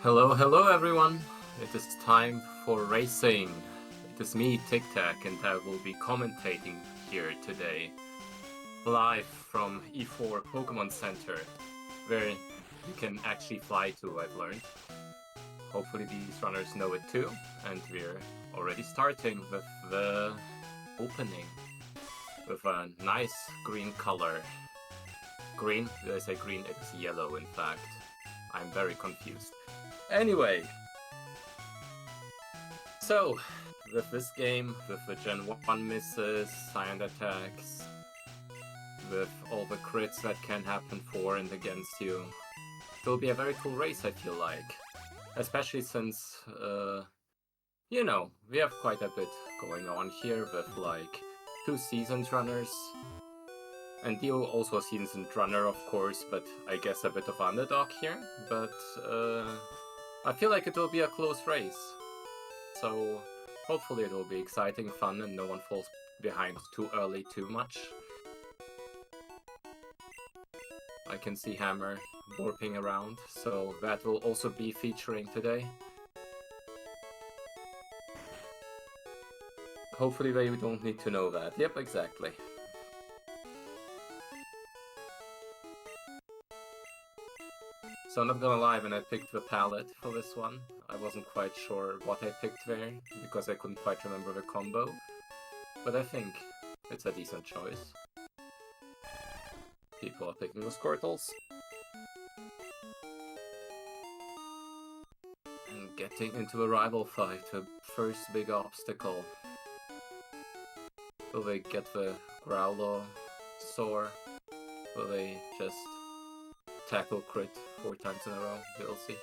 Hello, hello everyone! It is time for racing. It is me, Tic Tac, and I will be commentating here today. Live from E4 Pokémon Center, where you can actually fly to, I've learned. Hopefully these runners know it too, and we're already starting with the opening with a nice green color. Green? Did I say green? It's yellow, in fact. I'm very confused. Anyway, so with this game, with the Gen 1 misses, silent attacks, with all the crits that can happen for and against you, it will be a very cool race, I feel like. Especially since, you know, we have quite a bit going on here with like 2 seasoned runners. And Dio also a seasoned runner, of course, but I guess a bit of underdog here. But I feel like it will be a close race. So hopefully it will be exciting, fun, and no one falls behind too early too much. I can see Hammer warping around, so that will also be featuring today. Hopefully they don't need to know that. Yep, exactly. So I'm not gonna lie, when I picked the palette for this one, I wasn't quite sure what I picked there, because I couldn't quite remember the combo. But I think it's a decent choice. People are picking the Squirtles. And getting into a rival fight, the first big obstacle. Will they get the Leostarr? Will they just tackle crit 4 times in a row? We'll see.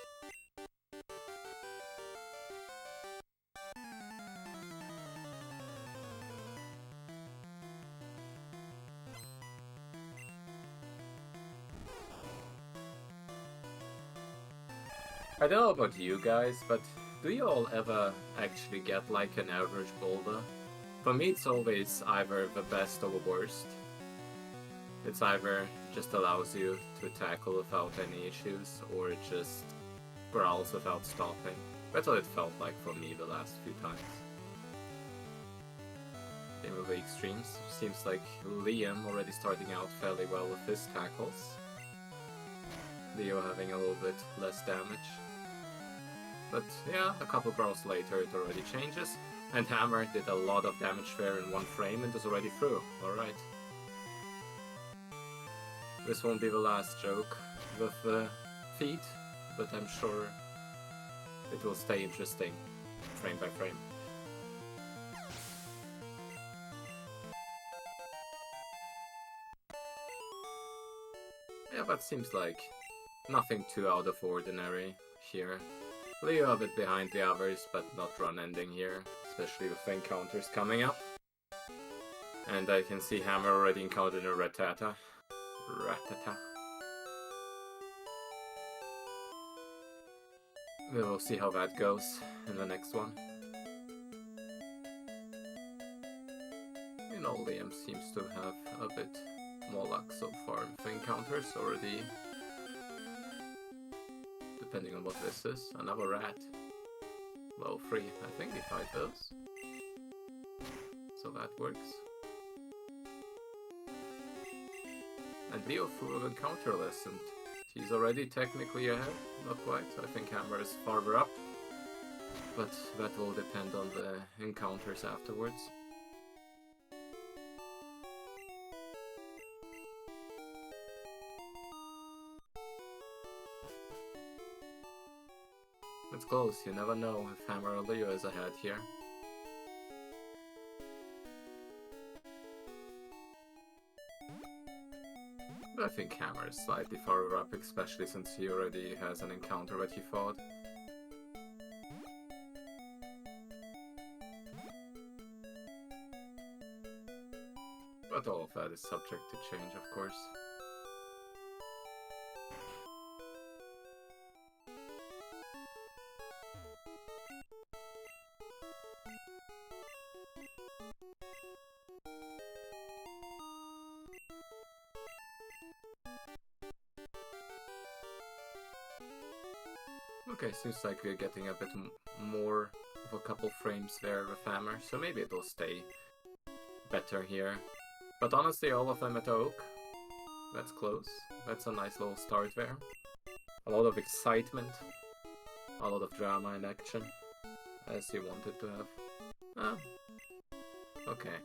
I don't know about you guys, but do you all ever actually get like an average boulder? For me it's always either the best or the worst. It's either just allows you to tackle without any issues, or it just growls without stopping. That's what it felt like for me the last few times. Game of the extremes. Seems like Liam already starting out fairly well with his tackles. Leo having a little bit less damage. But yeah, a couple growls later it already changes. And Hammer did a lot of damage there in 1 frame and is already through. Alright. This won't be the last joke with the feet, but I'm sure it will stay interesting frame by frame. Yeah, but seems like nothing too out of ordinary here. Leo a bit behind the others, but not run ending here, especially with encounters coming up. And I can see Hammer already encountered a Rattata. We will see how that goes in the next one. You know, Liam seems to have a bit more luck so far with encounters already. Depending on what this is. Another rat. Low 3. I think we fight those. So that works. And Leo threw an encounterless, and he's already technically ahead. Not quite. I think Hammer is farther up. But that will depend on the encounters afterwards. It's close, you never know if Hammer or Leo is ahead here. But I think Hammer is slightly farther up, especially since he already has an encounter that he fought. But all of that is subject to change, of course. Okay, seems like we're getting a bit more of a couple frames there with Hammer, so maybe it'll stay better here. But honestly, all of them at Oak. That's close. That's a nice little start there. A lot of excitement. A lot of drama and action. As you wanted to have. Ah. Okay.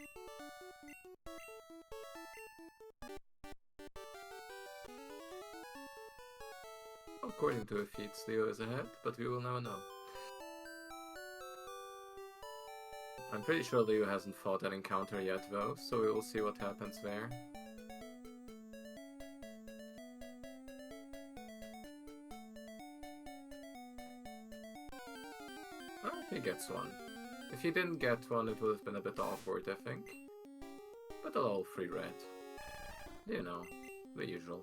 According to the feeds, Leo is ahead, but we will never know. I'm pretty sure Leo hasn't fought that encounter yet though, so we will see what happens there. Oh, he gets one. If he didn't get one, it would have been a bit awkward, I think. But a little free red. You know, the usual.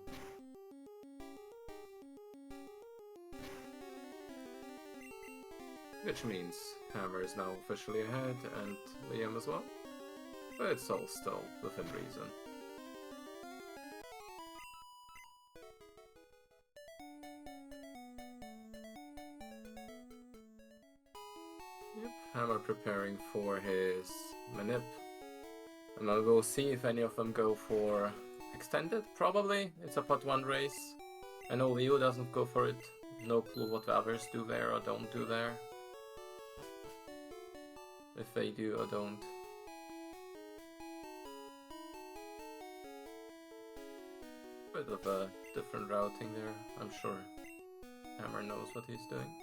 Which means Hammer is now officially ahead, and Liam as well. But it's all still within reason. Yep, Hammer preparing for his manip. And we'll see if any of them go for extended, probably. It's a pot 1 race. I know Leo doesn't go for it. No clue what the others do there or don't do there. If they do or don't. Bit of a different routing there, I'm sure. Hammer knows what he's doing.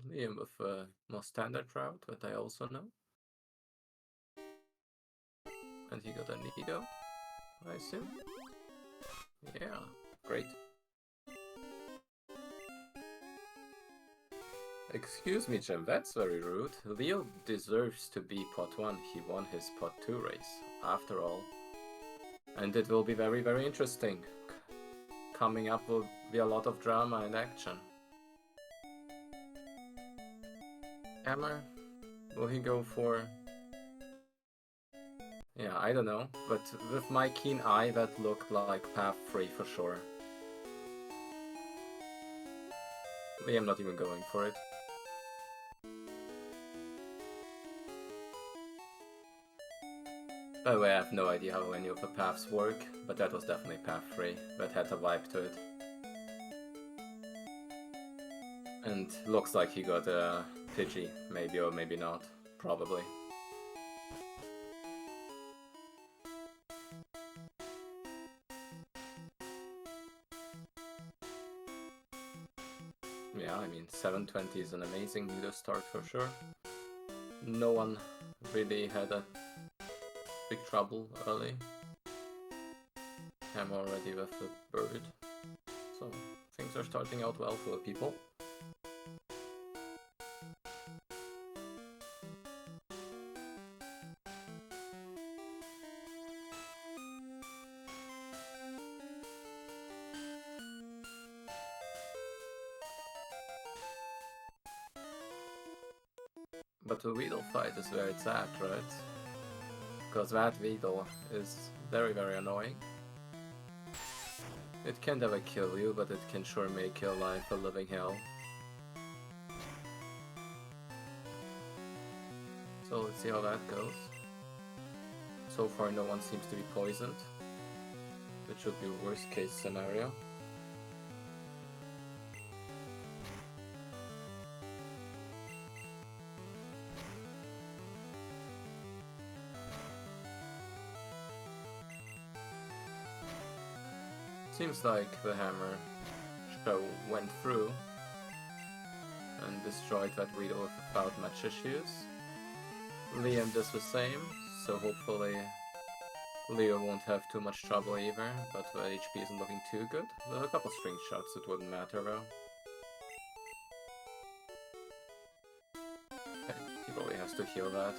Liam with a more standard route, that I also know. And he got a Nido, I assume. Yeah, great. Excuse me, Jim, that's very rude. Leo deserves to be pot 1. He won his pot 2 race, after all. And it will be very, very interesting. Coming up will be a lot of drama and action. Hammer? Will he go for... Yeah, I don't know, but with my keen eye, that looked like path 3 for sure. I'm not even going for it. By the way, I have no idea how any of the paths work, but that was definitely path 3. That had a vibe to it. And looks like he got a Pidgey, maybe or maybe not. Probably. Yeah, I mean, 720 is an amazing Leostarr for sure. No one really had a big trouble early. I'm already with the bird. So, things are starting out well for the people. But the Weedle fight is where it's at, right? Because that Weedle is very, very annoying. It can never kill you, but it can sure make your life a living hell. So let's see how that goes. So far no one seems to be poisoned, which should be a worst case scenario. Seems like the HammerShow went through and destroyed that Weedle without much issues. Liam does the same, so hopefully Leo won't have too much trouble either, but the HP isn't looking too good. With a couple string shots it wouldn't matter though. Okay, he probably has to heal that.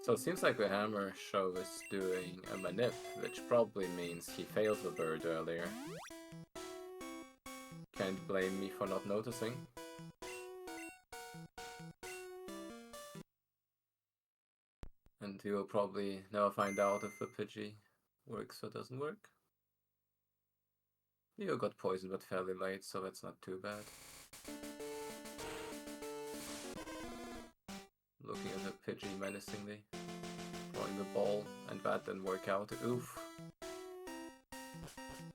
So it seems like the HammerShow is doing a manip, which probably means he failed the bird earlier. Can't blame me for not noticing. And you'll probably never find out if the Pidgey works or doesn't work. You got poisoned but fairly late, so that's not too bad. Looking at the Pidgey menacingly, throwing the ball, and that didn't work out. Oof.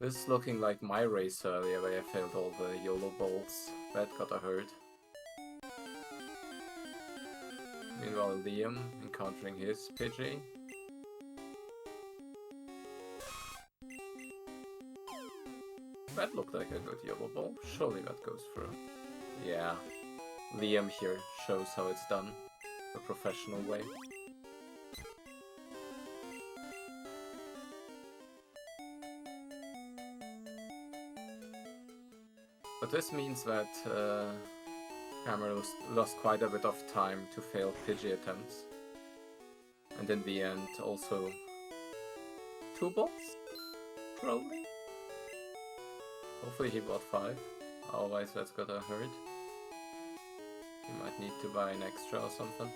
This is looking like my race earlier where I failed all the YOLO balls. That got a hurt. Meanwhile, Liam encountering his Pidgey. That looked like a good YOLO ball. Surely that goes through. Yeah. Liam here shows how it's done. The professional way. But this means that Hammer lost quite a bit of time to fail Pidgey attempts. And in the end also 2 balls? Probably? Hopefully he bought 5, otherwise that's gotta hurt. You might need to buy an extra or something.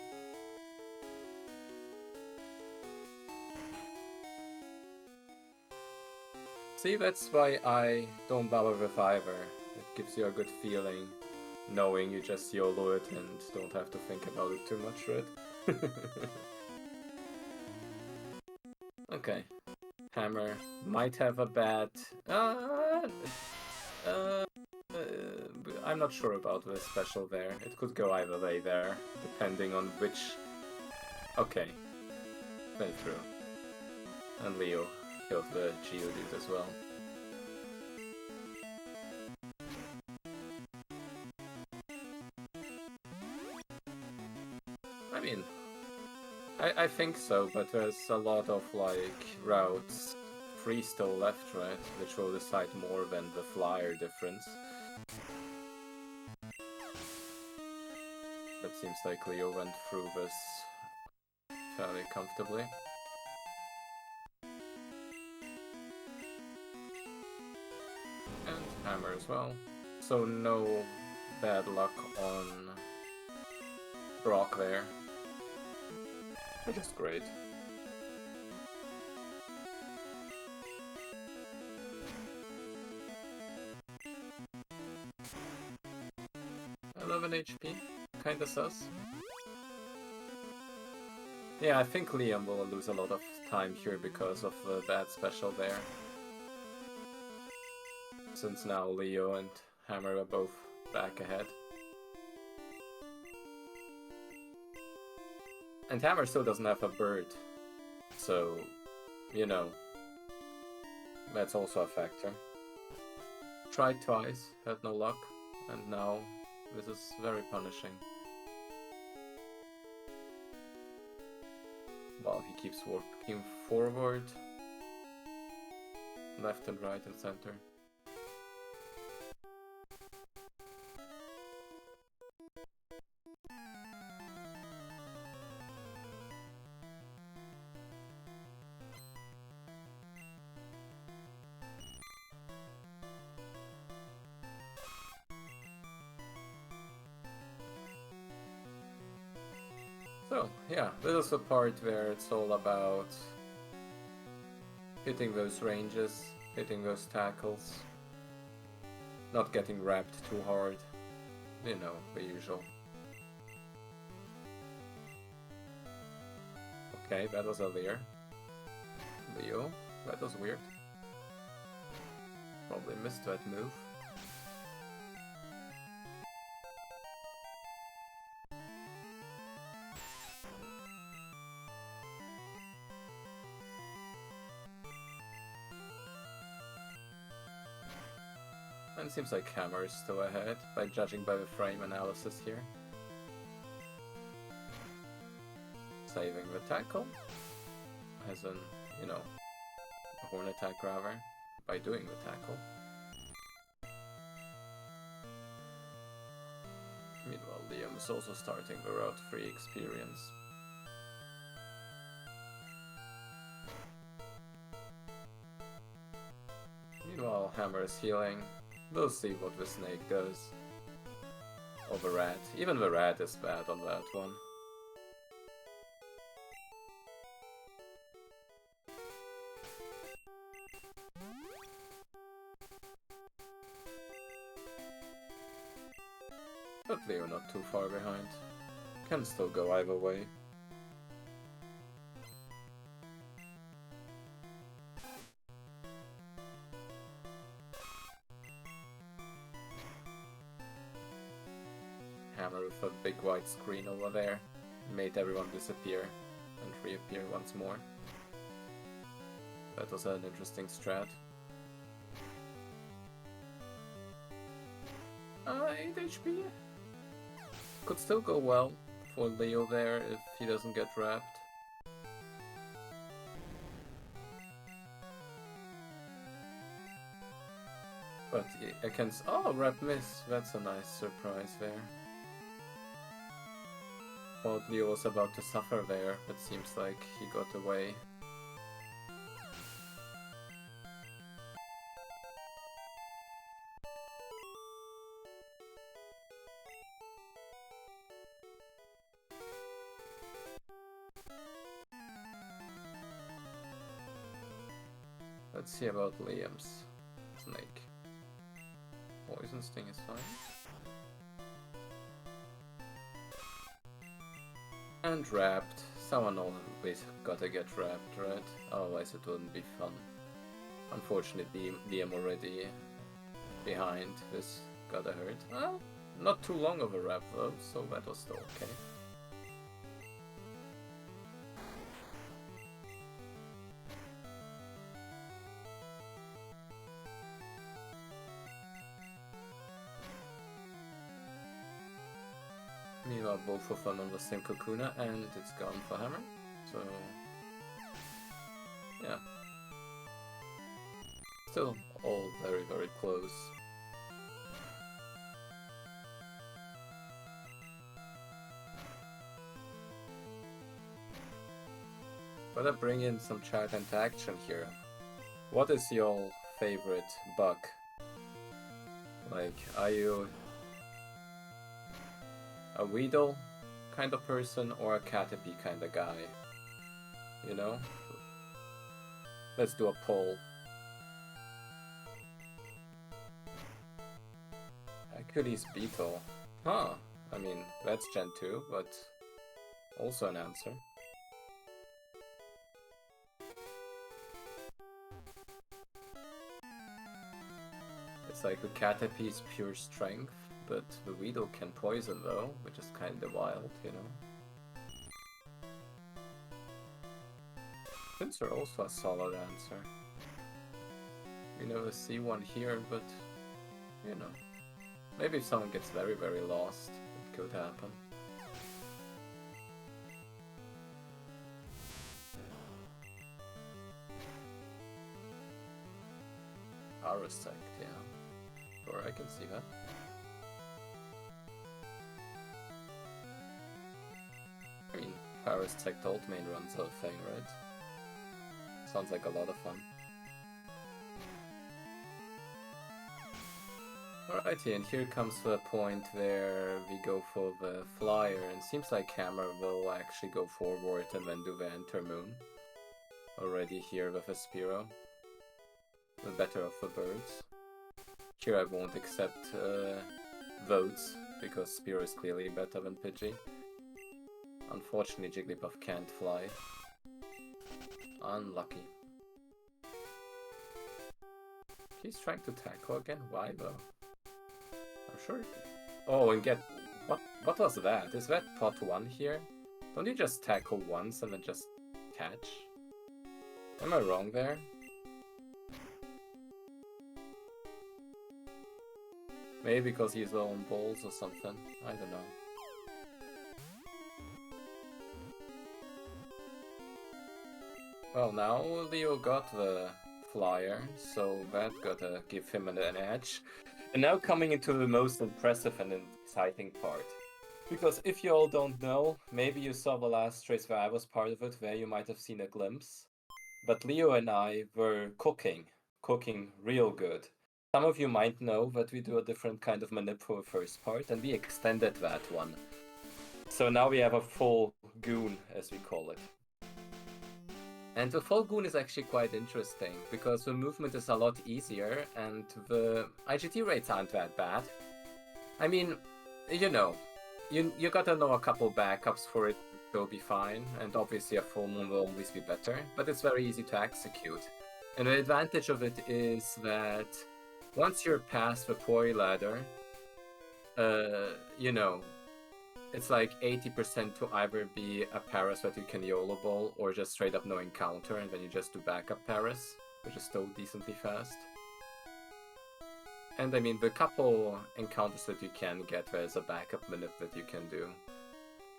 See, that's why I don't bother with either. It gives you a good feeling, knowing you just YOLO it and don't have to think about it too much, right? Okay. Hammer might have a bad... I'm not sure about the special there. It could go either way there, depending on which... Okay. Went through. And Leo killed the Geodude as well. I mean... I think so, but there's a lot of, like, routes 3 still left, right? Which will decide more than the flyer difference. It seems like Leo went through this fairly comfortably. And Hammer as well. So no bad luck on Brock there. Which is great. HP, kinda sus. Yeah, I think Liam will lose a lot of time here because of the bad special there. Since now Leo and Hammer are both back ahead. And Hammer still doesn't have a bird, so, you know, that's also a factor. Tried twice, had no luck, and now this is very punishing. While he keeps working forward, left and right and center. So, yeah, this is the part where it's all about hitting those ranges, hitting those tackles, not getting wrapped too hard, you know, the usual. Okay, that was a Leer. Leo, that was weird. Probably missed that move. And it seems like Hammer is still ahead, by judging by the frame analysis here. Saving the tackle, as in, you know, a horn attack rather, by doing the tackle. Meanwhile, Liam is also starting the Route 3 experience. Meanwhile, Hammer is healing. We'll see what the snake does. Or the rat. Even the rat is bad on that one. But Leo not too far behind. Can still go either way. Hammer with a big white screen over there made everyone disappear and reappear once more. That was an interesting strat. 8 HP. Could still go well for Leo there if he doesn't get wrapped. But I can... Oh, wrap miss. That's a nice surprise there. Thought Leo was about to suffer there, but seems like he got away. Let's see about Liam's snake. Poison sting is fine. And wrapped. Someone always gotta get wrapped, right? Otherwise it wouldn't be fun. Unfortunately, Liam already behind. This gotta hurt. Well, not too long of a wrap though, so that was still okay. Meanwhile, both of them on the same Kakuna, and it's gone for Hammer. So, yeah. Still all very, very close. But I bring in some chat interaction here. What is your favorite bug? Like, are you a Weedle kind of person or a Caterpie kind of guy? You know? Let's do a poll. Achilles Beetle. Huh. I mean, that's Gen 2, but also an answer. It's like the Caterpie is pure strength. But the Weedle can poison though, which is kinda wild, you know. Pinsir also a solid answer. We never see one here, but you know. Maybe if someone gets very, very lost, it could happen. Parasect, yeah. Sure, I can see that. I mean, Parasect ult main runs are a thing, right? Sounds like a lot of fun. Alrighty, and here comes the point where we go for the flyer, and seems like Hammer will actually go forward and then do the Enter Moon. Already here with a Spearow. The better of the birds. Here I won't accept votes, because Spearow is clearly better than Pidgey. Unfortunately, Jigglypuff can't fly. Unlucky. He's trying to tackle again? Why though? I'm sure. Oh, and get... What was that? Is that pot 1 here? Don't you just tackle once and then just catch? Am I wrong there? Maybe because he's low on balls or something. I don't know. Well, now Leo got the flyer, so that gotta give him an edge. And now coming into the most impressive and exciting part. Because if you all don't know, maybe you saw the last race where I was part of it, where you might have seen a glimpse. But Leo and I were cooking real good. Some of you might know that we do a different kind of manip for the first part, and we extended that one. So now we have a full goon, as we call it. And the full goon is actually quite interesting, because the movement is a lot easier, and the IGT rates aren't that bad. I mean, you know, you gotta know a couple backups for it to be fine, and obviously a full moon will always be better, but it's very easy to execute. And the advantage of it is that once you're past the poi ladder, you know, it's like 80% to either be a Paris that you can YOLO ball, or just straight up no encounter, and then you just do backup Paris, which is still decently fast. And I mean, the couple encounters that you can get, there's a backup minute that you can do.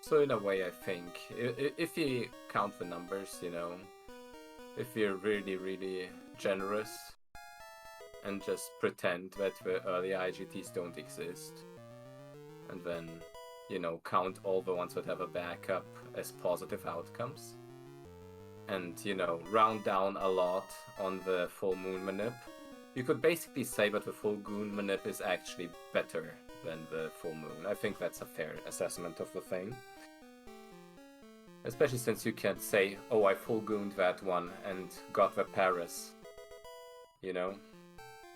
So in a way, I think, if you count the numbers, you know, if you're really, really generous, and just pretend that the early IGTs don't exist, and then, you know, count all the ones that have a backup as positive outcomes, and, you know, round down a lot on the full moon manip, you could basically say that the full moon manip is actually better than the full moon. I think that's a fair assessment of the thing. Especially since you can say, oh, I full gooned that one and got the Paris. You know?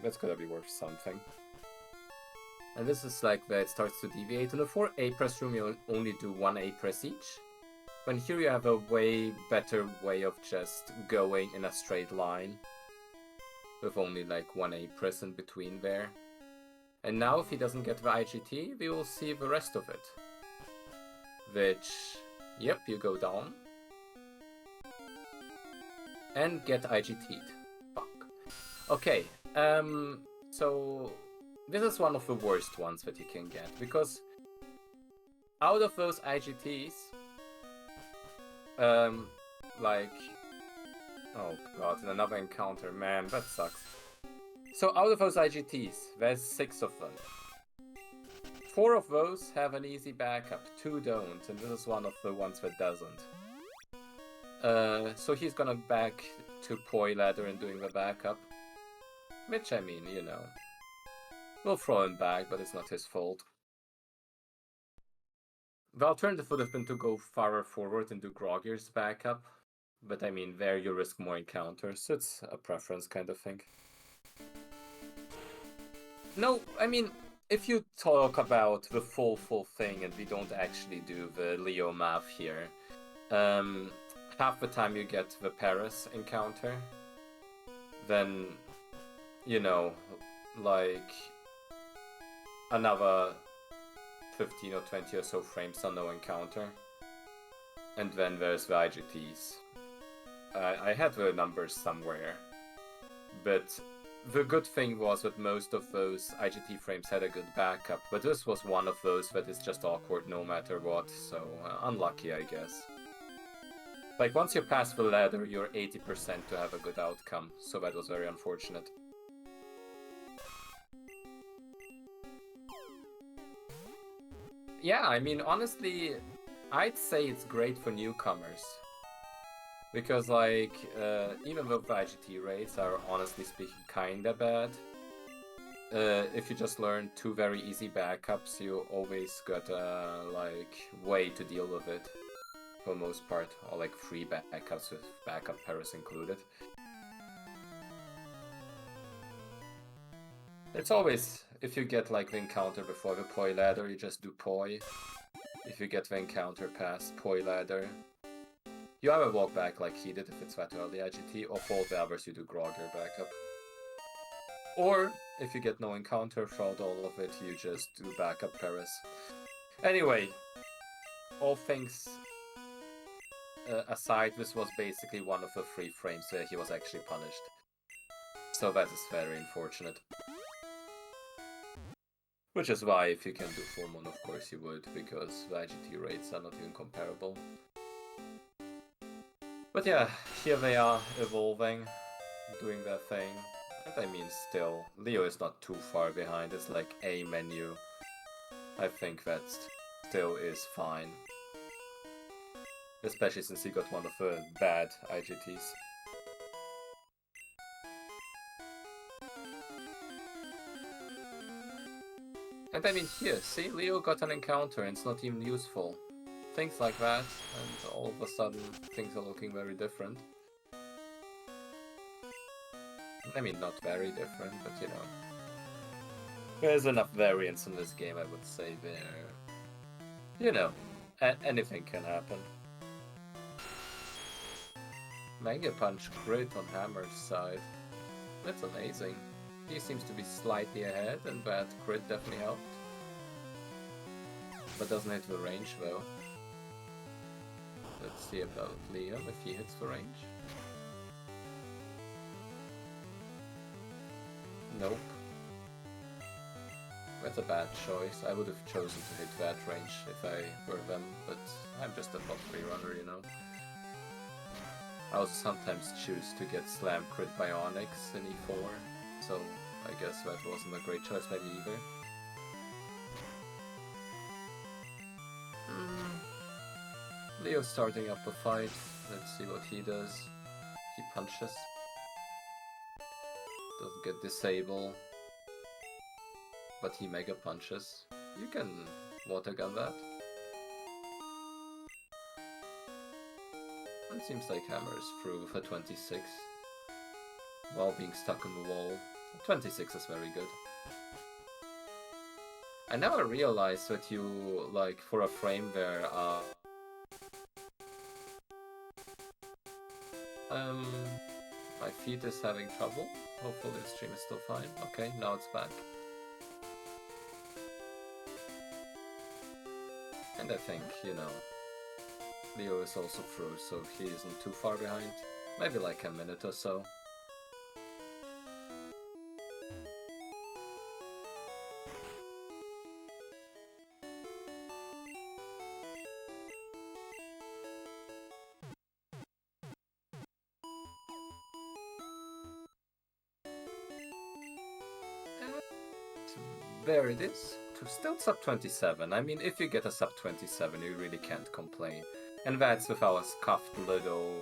That's gonna be worth something. And this is like that it starts to deviate. In the 4 A-press room, you only do 1 A-press each. When here you have a way better way of just going in a straight line. With only like 1 A-press in between there. And now if he doesn't get the IGT, we will see the rest of it. Which, yep, you go down. And get IGT'd. Fuck. Okay, so this is one of the worst ones that you can get, because out of those IGTs, like, oh god, and another encounter, man, that sucks. So out of those IGTs, there's 6 of them. 4 of those have an easy backup, 2 don't, and this is one of the ones that doesn't. So he's gonna back to poi ladder and doing the backup. Which, I mean, you know, we'll throw him back, but it's not his fault. The alternative would have been to go farther forward and do Grogger's backup. But I mean, there you risk more encounters, so it's a preference kind of thing. No, I mean, if you talk about the full thing and we don't actually do the Leo math here, half the time you get the Paris encounter, then, you know, like, another 15 or 20 or so frames on no encounter. And then there's the IGTs. I had the numbers somewhere, but the good thing was that most of those IGT frames had a good backup, but this was one of those that is just awkward no matter what, so unlucky, I guess. Like, once you pass the ladder, you're 80% to have a good outcome, so that was very unfortunate. Yeah, I mean, honestly, I'd say it's great for newcomers. Because, like, even though the IGT rates are, honestly speaking, kinda bad, if you just learn 2 very easy backups, you always got a, like, way to deal with it, for the most part. Or, like, 3 backups with backup Paris included. It's always, if you get, like, the encounter before the poi ladder, you just do poi. If you get the encounter past poi ladder, you either walk back like he did if it's that early IGT, or for the others you do Grogger backup. Or, if you get no encounter throughout all of it, you just do backup Paris. Anyway, all things aside, this was basically one of the 3 frames where he was actually punished. So that is very unfortunate. Which is why, if you can do full moon, of course you would, because the IGT rates are not even comparable. But yeah, here they are, evolving, doing their thing. And I mean, still, Leo is not too far behind, it's like a menu. I think that still is fine. Especially since he got one of the bad IGTs. And I mean, here, see, Leo got an encounter and it's not even useful. Things like that, and all of a sudden things are looking very different. I mean, not very different, but you know. There's enough variance in this game, I would say, where, you know, anything can happen. Mega Punch crit on Hammer's side. That's amazing. He seems to be slightly ahead, and that crit definitely helped. But doesn't hit the range though. Let's see about Liam if he hits the range. Nope. That's a bad choice. I would have chosen to hit that range if I were them, but I'm just a top 3 runner, you know. I also sometimes choose to get slam crit by Onyx in E4, so I guess that wasn't a great choice by me either. Leo's starting up a fight. Let's see what he does. He punches. Doesn't get disable. But he mega punches. You can water gun that. It seems like Hammer is through for 26. While being stuck on the wall. 26 is very good. I never realized that you, like, for a frame where, my feed is having trouble. Hopefully the stream is still fine. Okay, now it's back. And I think, you know, Leo is also through, so he isn't too far behind. Maybe like a minute or so. There it is. Still sub 27. I mean, if you get a sub 27, you really can't complain. And that's with our scuffed little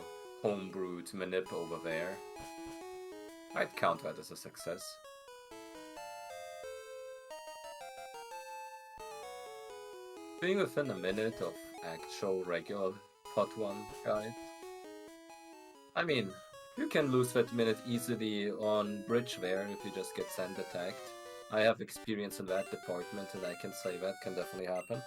homebrewed manip over there. I'd count that as a success. Being within a minute of actual regular pot 1 guide. I mean, you can lose that minute easily on bridge there if you just get sand attacked. I have experience in that department, and I can say that can definitely happen.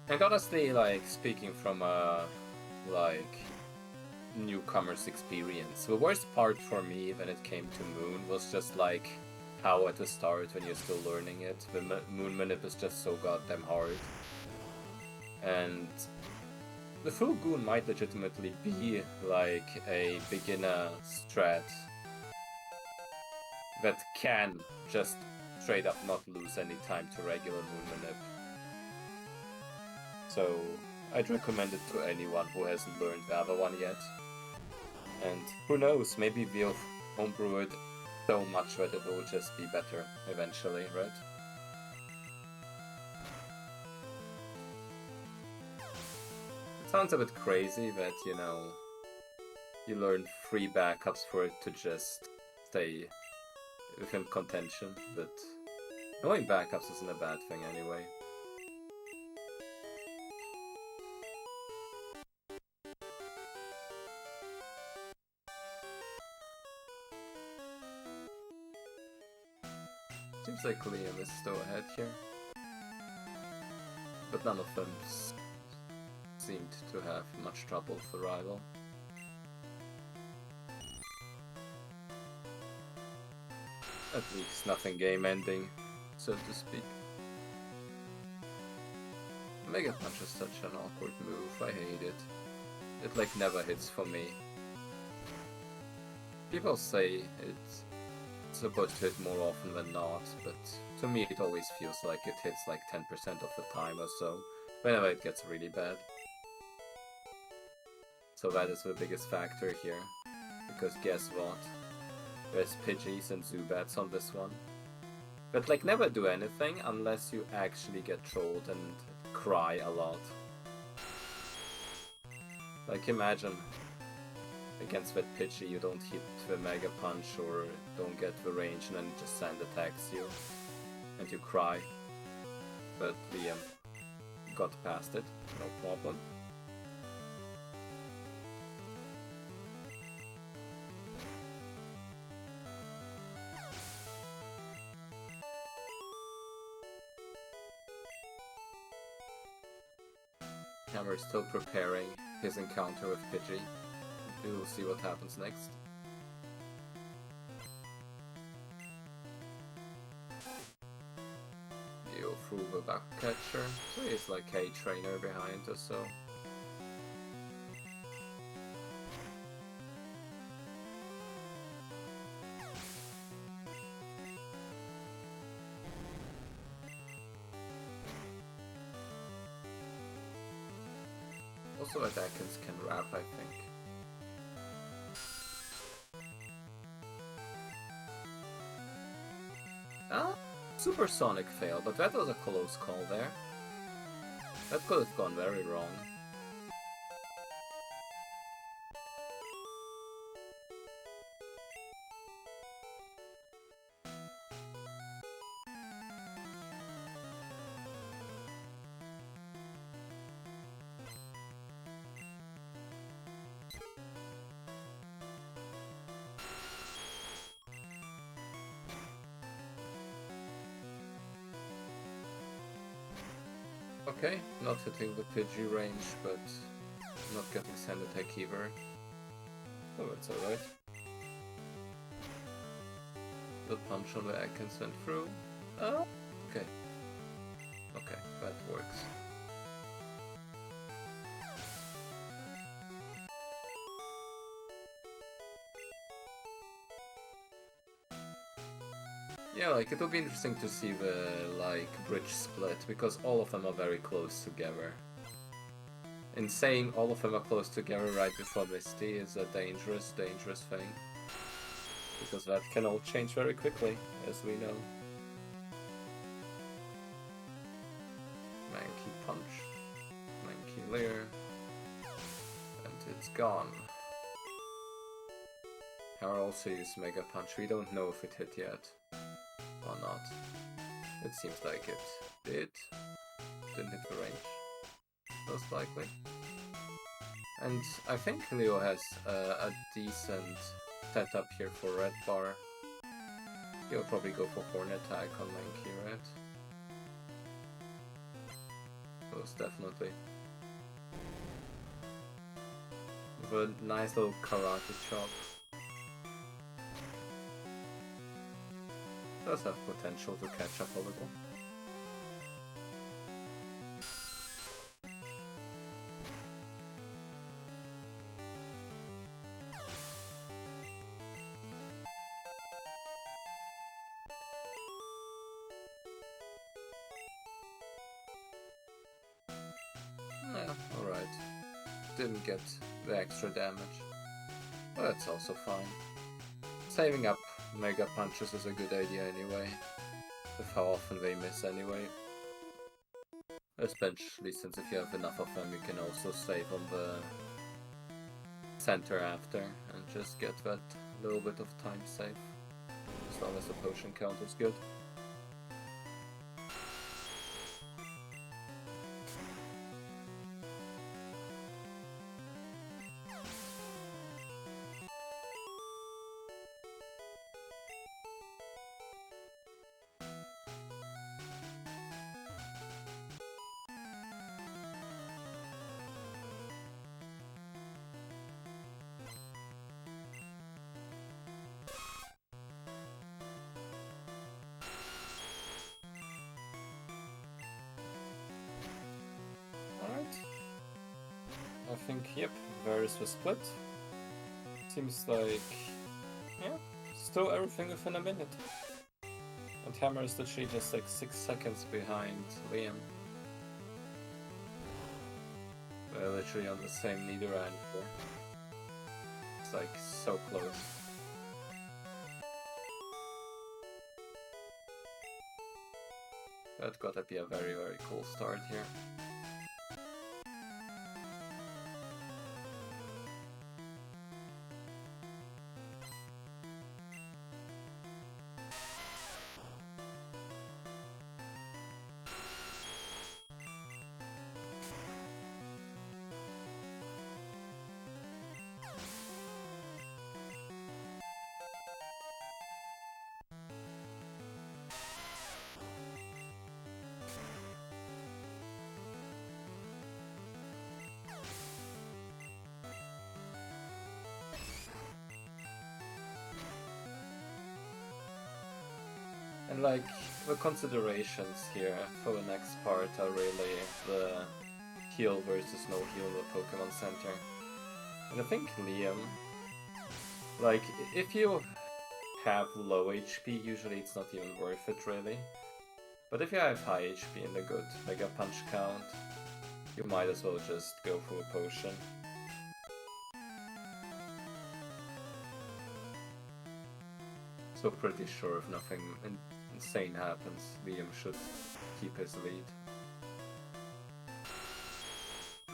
And honestly, like, speaking from a, like, newcomer's experience, the worst part for me when it came to Moon was just, like, how at the start, when you're still learning it, the Moon manip is just so goddamn hard. And the full Goon might legitimately be like a beginner strat that can just straight up not lose any time to regular Moon manip. So I'd recommend it to anyone who hasn't learned the other one yet. And who knows, maybe we'll homebrew it so much that it will just be better eventually, right? It sounds a bit crazy that, you know, you learn 3 backups for it to just stay within contention, but knowing backups isn't a bad thing anyway. Seems like Liam is still ahead here, but none of them seemed to have much trouble with the rival. At least nothing game-ending, so to speak. Mega Punch is such an awkward move, I hate it. It like never hits for me. People say it's supposed to hit more often than not, but to me it always feels like it hits like 10% of the time or so, whenever it gets really bad. So that is the biggest factor here, because guess what? There's Pidgeys and Zubats on this one. But like never do anything unless you actually get trolled and cry a lot. Like imagine against that Pidgey you don't hit the Mega Punch or don't get the range and then it just sand attacks you. and you cry. But Liam got past it, no problem. Hammer is still preparing his encounter with Pidgey. We will see what happens next. You through the back catcher, so he's like a trainer behind us, so. Also, Attackers can wrap, I think. Ah, Supersonic fail, but that was a close call there. That could have gone very wrong. Okay, not hitting the Pidgey range, but not getting Sand Attack either. Oh, that's alright. The punch on the Ekans went through. Oh, okay. Okay, that works. Yeah, like, it'll be interesting to see the, like, bridge split, because all of them are very close together. And saying all of them are close together right before Misty is a dangerous thing. Because that can all change very quickly, as we know. Mankey Punch. Mankey Leer. And it's gone. Hammer also used Mega Punch. We don't know if it hit yet. Or not. It seems like it did. Didn't hit the range. Most likely. And I think Leo has a decent setup here for Red Bar. He'll probably go for Horn Attack on Mankey, right? Most definitely. With a nice little Karate Chop. Does have potential to catch up a little. Yeah, alright. Didn't get the extra damage. But that's also fine. Saving up Mega Punches is a good idea anyway, with how often they miss anyway. Especially since if you have enough of them, you can also save on the center after, and just get that little bit of time save, as long as the potion count is good. I think, yep, Varus was split. Seems like, yeah, still everything within a minute. And Hammer is literally just like 6 seconds behind Liam. We're literally on the same Nidoran here. It's like so close. That gotta be a very, very cool start here. And like, the considerations here for the next part are really the heal versus no heal in the Pokemon Center. And I think Liam, like, if you have low HP, usually it's not even worth it really. But if you have high HP and a good Mega Punch count, you might as well just go for a potion. So pretty sure if nothing insane happens, Liam should keep his lead.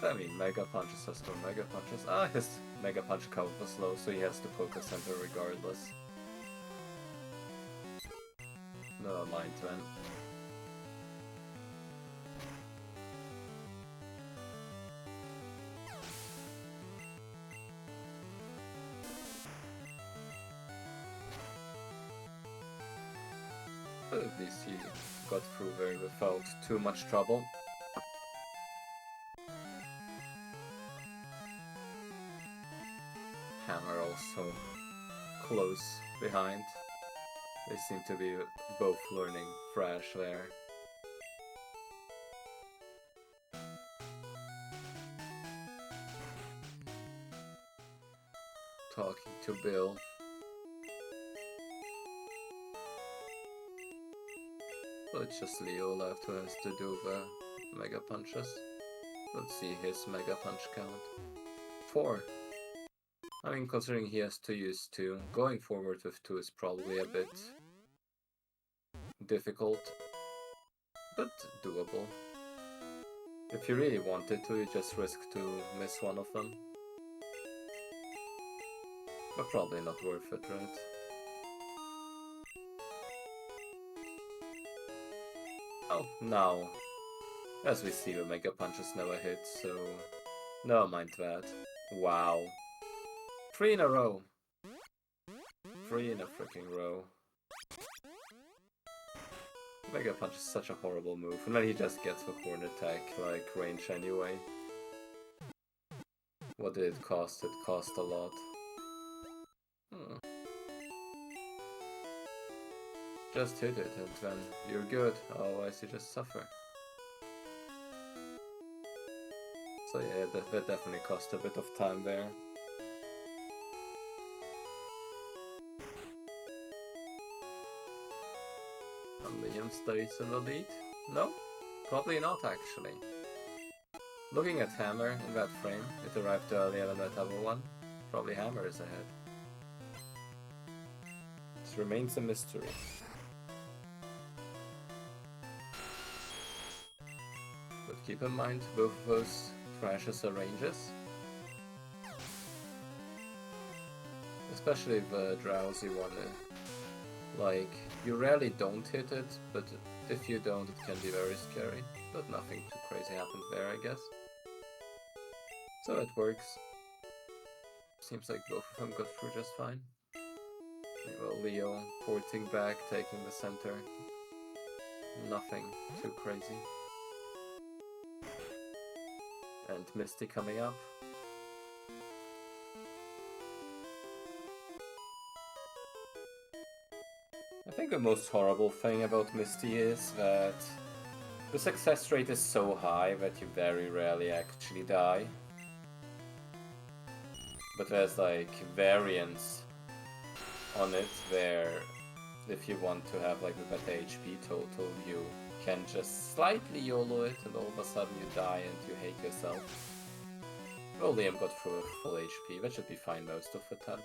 I mean, Mega Punches has no Mega Punches. Ah, his Mega Punch count was low, so he has the Poké Center regardless. Never mind then. But at least he got through there without too much trouble. Hammer also close behind. They seem to be both learning Thrash there. Talking to Bill. So it's just Leo left who has to do the Mega Punches. Let's see his Mega Punch count. 4. I mean, considering he has to use 2, going forward with 2 is probably a bit difficult, but doable. If you really wanted to, you just risk to miss one of them. But probably not worth it, right? Oh, now, as we see, the Mega Punches never hit, so never mind that. Wow. 3 in a row. 3 in a freaking row. Mega Punch is such a horrible move, and then he just gets the Horn Attack, like, range anyway. What did it cost? It cost a lot. Just hit it, and then you're good, otherwise you just suffer. So yeah, that definitely cost a bit of time there. And Liam stays in the lead? No, probably not actually. Looking at Hammer in that frame, it arrived earlier than that other one. Probably Hammer is ahead. It remains a mystery. But keep in mind, both of those Thrashes are ranges. Especially the drowsy one. Like, you rarely don't hit it, but if you don't, it can be very scary. But nothing too crazy happened there, I guess. So it works. Seems like both of them got through just fine. Well, Leo porting back, taking the center. Nothing too crazy. And Misty coming up. I think the most horrible thing about Misty is that the success rate is so high that you very rarely actually die. But there's like variants on it where if you want to have like a better HP total, you can just slightly YOLO it and all of a sudden you die and you hate yourself. Well, Liam got through a full HP, that should be fine most of the time.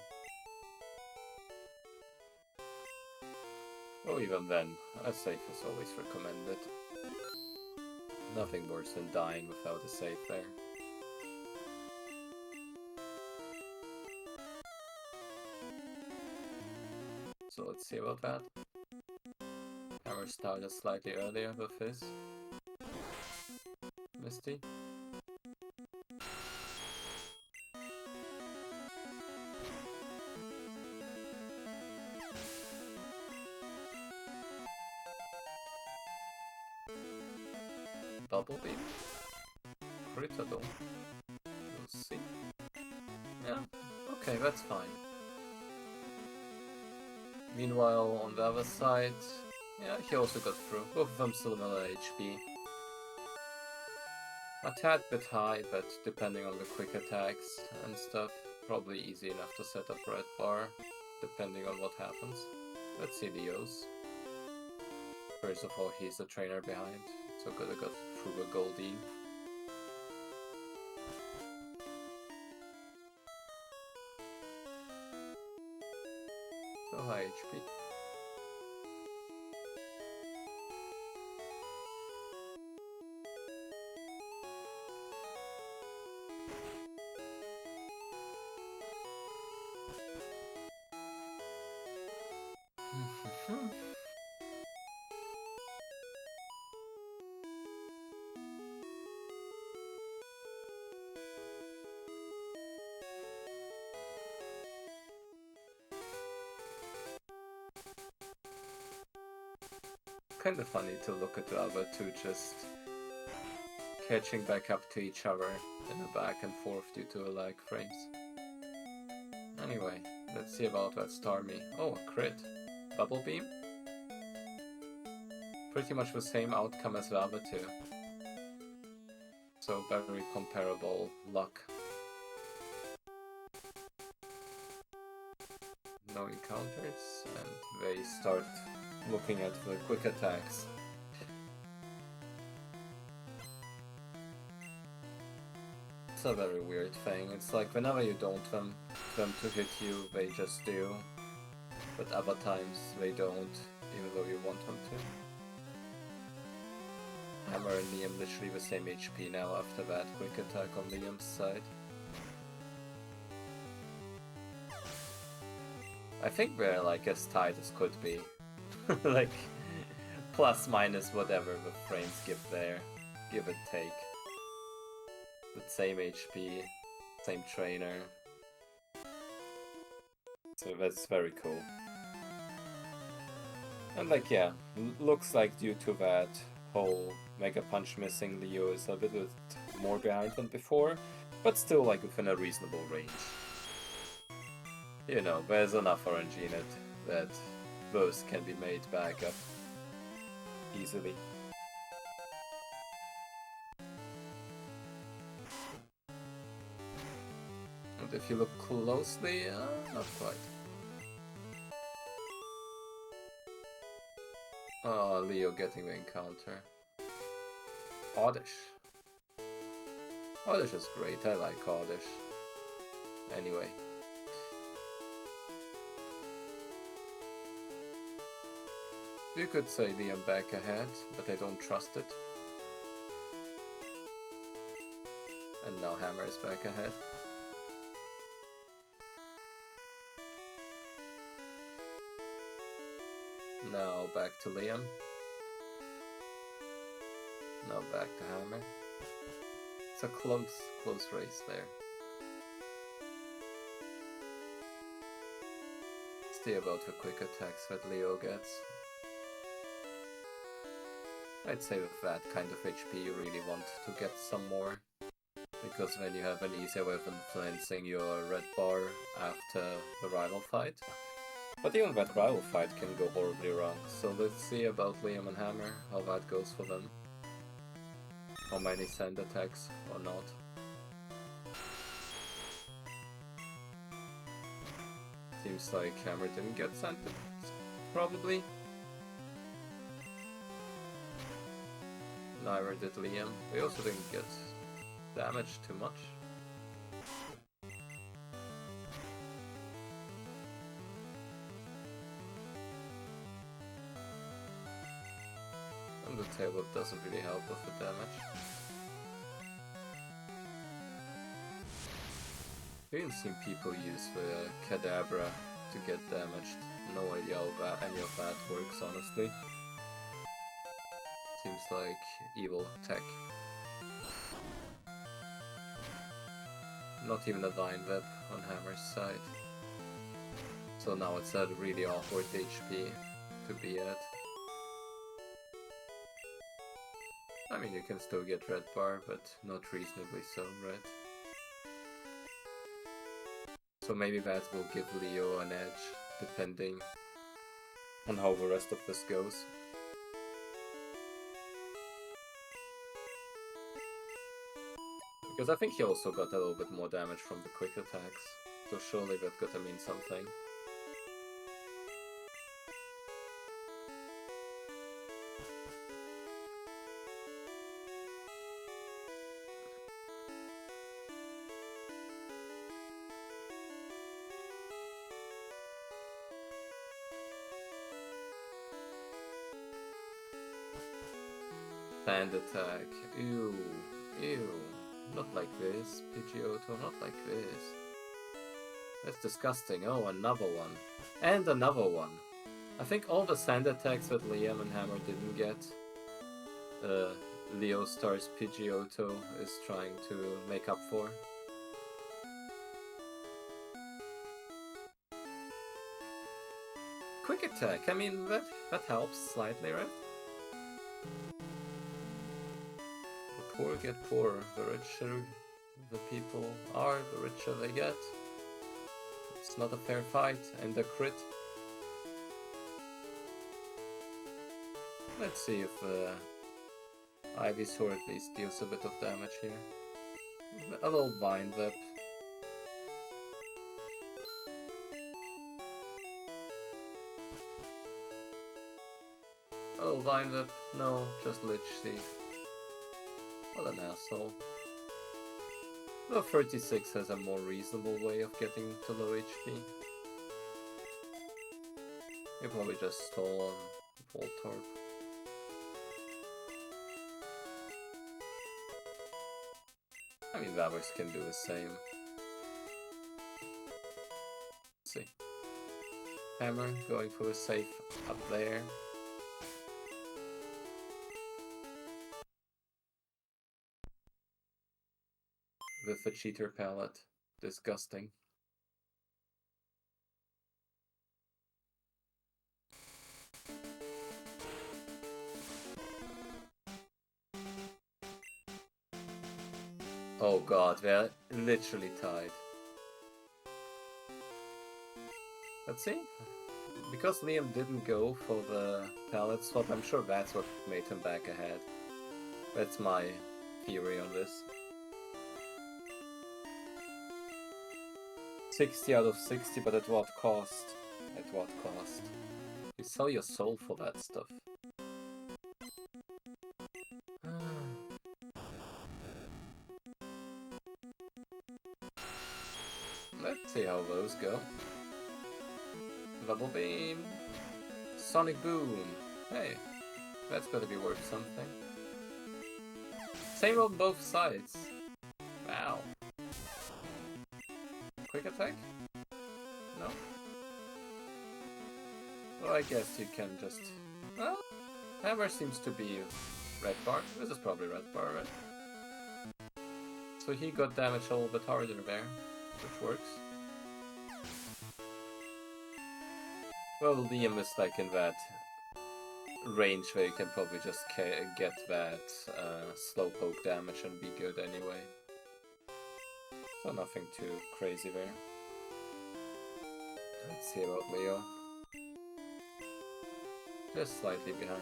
Or even then, a save is always recommended. Nothing worse than dying without a save there. So let's see about that. Hammer started slightly earlier with his Misty. Double beam. Critado. We'll see. Yeah, okay, that's fine. Meanwhile, on the other side, Yeah, he also got through. Both of them similar HP. A tad bit high, but depending on the quick attacks and stuff, probably easy enough to set up red bar, depending on what happens. Let's see Leo's. First of all, he's the trainer behind, so gotta go through a Goldie. So high HP. Kind of funny to look at the other two just catching back up to each other in a back and forth due to lag frames. Anyway, let's see about that Starmie. Oh, a crit. Bubble Beam? Pretty much the same outcome as the other two. So very comparable luck. No encounters, and they start looking at the quick attacks. It's a very weird thing. It's like whenever you don't want them to hit you, they just do. But other times they don't, even though you want them to. Hammer and Liam literally the same HP now after that quick attack on Liam's side. I think they're like as tight as could be. Like, plus minus whatever the frames give there. Give and take. But same HP, same trainer. So that's very cool. And like, yeah, looks like due to that whole Mega Punch missing, Leo is a bit more behind than before, but still like within a reasonable range. You know, there's enough RNG in it that those can be made back up easily. And if you look closely, not quite. Oh, Leo getting the encounter. Oddish. Oddish is great, I like Oddish. Anyway. You could say Liam back ahead, but I don't trust it. And now Hammer is back ahead. Now back to Liam. Now back to Hammer. It's a close race there. See about the quick attacks that Leo gets. I'd say with that kind of HP you really want to get some more, because then you have an easier way of influencing your red bar after the rival fight. But even that rival fight can go horribly wrong, so let's see about Liam and Hammer, how that goes for them. How many send attacks or not. Seems like Hammer didn't get sent, probably. Neither did Liam. They also didn't get damaged too much. And the tailwhip doesn't really help with the damage. I've even seen people use the Kadabra to get damaged. No idea how any of that works, honestly. Seems like evil tech. Not even a Vine Web on Hammer's side. So now it's at a really awkward HP to be at. I mean, you can still get red bar, but not reasonably so, right? So maybe that will give Leo an edge, depending on how the rest of this goes. Because I think he also got a little bit more damage from the quick attacks. So surely that gotta mean something. Sand attack. Ew. Ew. Not like this, Pidgeotto, not like this. That's disgusting. Oh, another one. And another one. I think all the sand attacks that Liam and Hammer didn't get, Leostarr's Pidgeotto is trying to make up for. Quick attack, I mean, that helps slightly, right? The poor get poorer. The richer the people are, the richer they get. It's not a fair fight, and the crit. Let's see if Ivysaur at least deals a bit of damage here. A little Vine Whip. A little Vine Whip. No, just Lich Seed. What an asshole. The 36 has a more reasonable way of getting to low HP. You probably just stole on Voltorb. I mean, Vabbers can do the same. Let's see. Hammer going for a safe up there. With a cheater palette. Disgusting. Oh god, they're literally tied. Let's see. Because Liam didn't go for the palette swap, I'm sure that's what made him back ahead. That's my theory on this. 60 out of 60, but at what cost? At what cost? You sell your soul for that stuff. Let's see how those go. Bubble Beam. Sonic Boom. Hey, that's gotta be worth something. Same on both sides. Wow. Quick attack? No? Well, I guess you can just... Well, Hammer seems to be red bar. This is probably red bar, right? So he got damaged a little bit harder there, which works. Well, Liam is like in that range where you can probably just get that slowpoke damage and be good anyway. So nothing too crazy there. Let's see about Leo. Just slightly behind.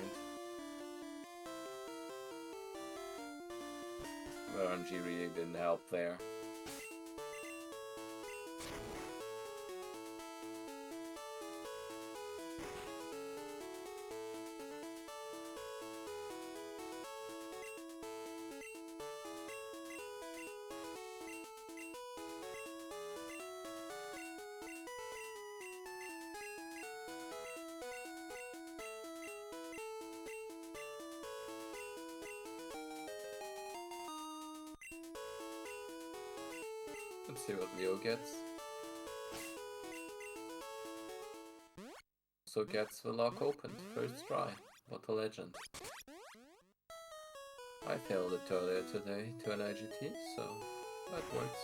RNG really didn't help there. Let's see what Leo gets. So gets the lock opened, first try. What a legend. I failed it earlier today to an IGT, so that works.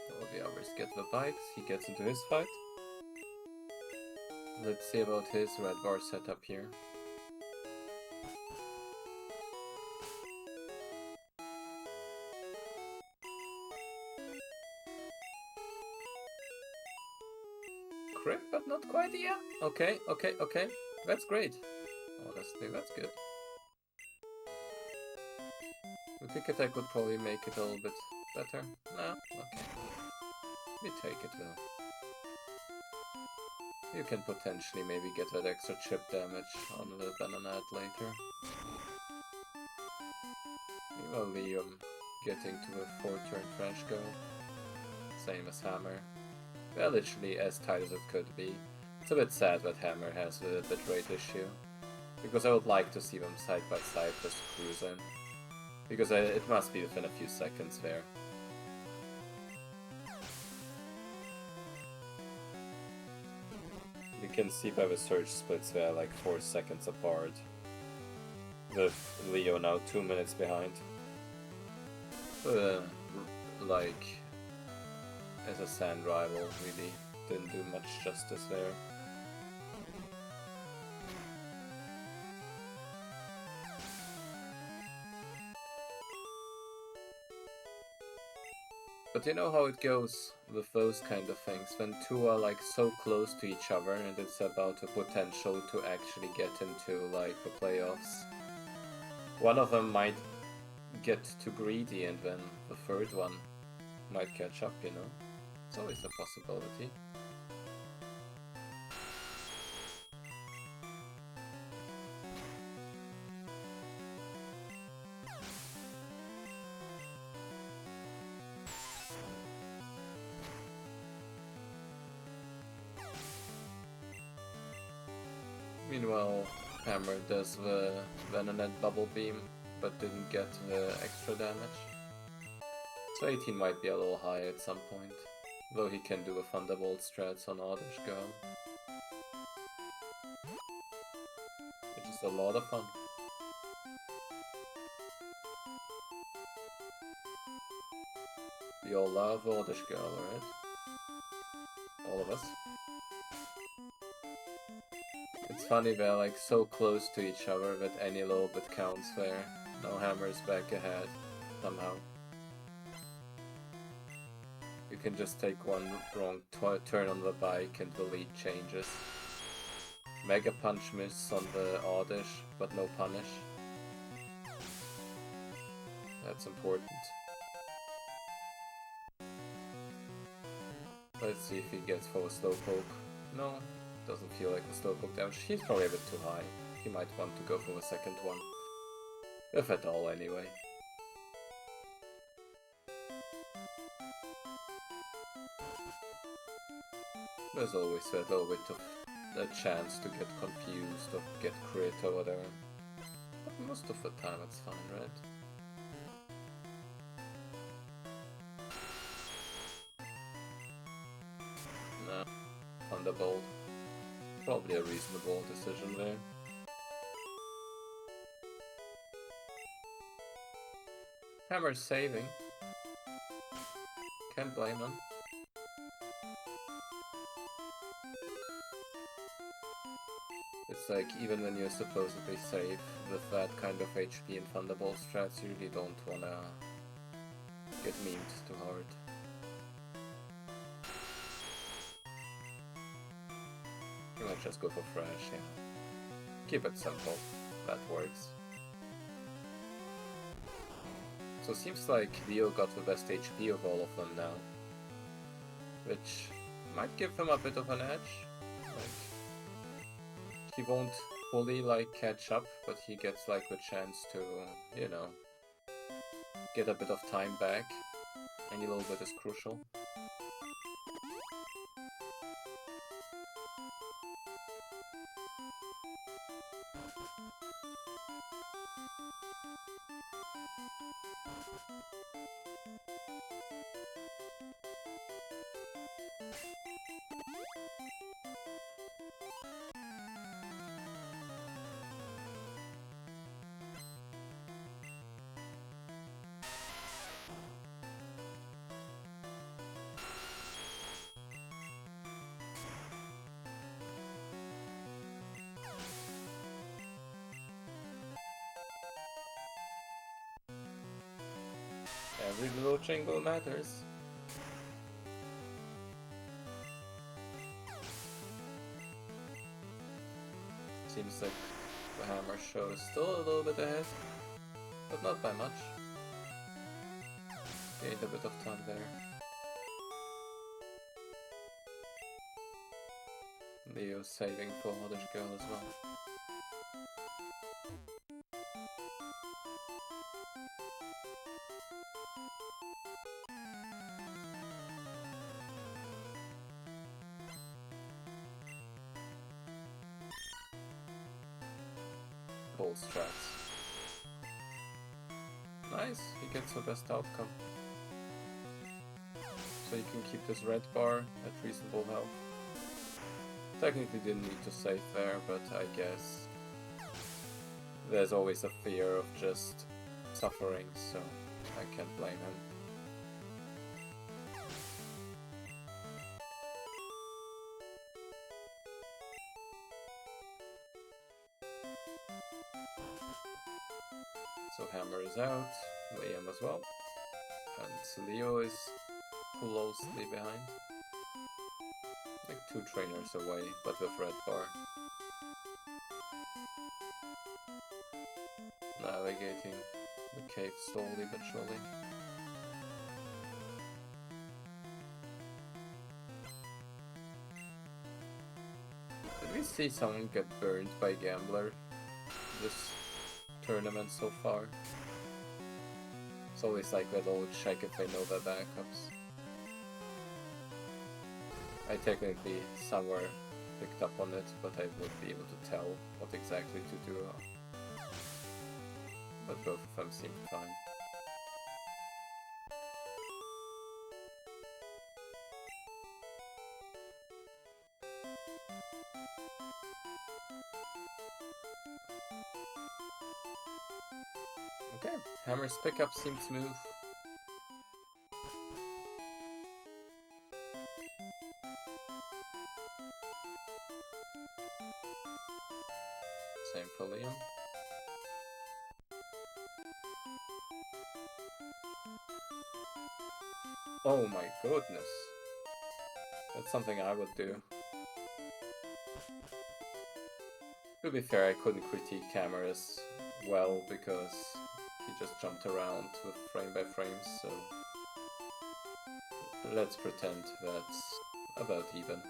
All the others get the bites, he gets into his fight. Let's see about his red bar setup here. Crit, but not quite yet. Okay. That's great. Honestly, that's good. We Quick attack would probably make it a little bit better. No? Okay. We take it though. You can potentially maybe get that extra chip damage on the Bananat later. Meanwhile, Liam getting to a 4-turn French go. Same as Hammer. They're literally as tight as it could be. It's a bit sad that Hammer has a bitrate issue. Because I would like to see them side by side just cruising. Because it must be within a few seconds there. You can see by the surge splits they're like 4 seconds apart. With Leo now 2 minutes behind. Like, as a sand rival, really didn't do much justice there. But you know how it goes with those kind of things, when two are like so close to each other and it's about a potential to actually get into like the playoffs. One of them might get too greedy and then the third one might catch up, you know? It's always a possibility. Meanwhile, Hammer does the Venonat Bubble Beam, but didn't get the extra damage. So 18 might be a little high at some point, though he can do a Thunderbolt strats on Oddish Girl. Which is a lot of fun. We all love Oddish Girl, right? All of us. It's funny they're like so close to each other that any little bit counts there. Now Hammer's back ahead, somehow. You can just take one wrong turn on the bike and the lead changes. Mega Punch miss on the Oddish, but no punish. That's important. Let's see if he gets for a Slowpoke. No, doesn't feel like a Slowpoke damage. He's probably a bit too high. He might want to go for a second one. If at all, anyway. There's always a little bit of a chance to get confused or get crit or whatever. But most of the time it's fine, right? No. Thunderbolt. Probably a reasonable decision there. Hammer's saving. Can't blame him. It's like, even when you're supposedly safe with that kind of HP and Thunderbolt strats, you really don't wanna get memed too hard. You might just go for Fresh, yeah. Keep it simple, that works. So it seems like Leo got the best HP of all of them now. Which might give him a bit of an edge. Like, he won't fully like catch up, but he gets like the chance to, you know, get a bit of time back. Any little bit is crucial. Every little jingle matters. Seems like the HammerShow is still a little bit ahead, but not by much. Gained a bit of time there. Leo saving for Oddish Girl as well. Ball strats. Nice, he gets the best outcome. So you can keep this red bar at reasonable health. Technically didn't need to save there, but I guess there's always a fear of just suffering, so I can't blame him. So Hammer is out, Liam as well, and Leo is closely behind. Like 2 trainers away, but with red bar. Navigating the cave slowly but surely. Did we see someone get burned by Gambler this tournament so far? It's always like that old check if they know their backups. I technically somewhere picked up on it, but I wouldn't be able to tell what exactly to do. But both of them seem fine. Okay, Hammer's pickup seems smooth. Same for Liam. Oh my goodness. That's something I would do. To be fair, I couldn't critique cameras well because he just jumped around with frame by frames, so let's pretend that's about even.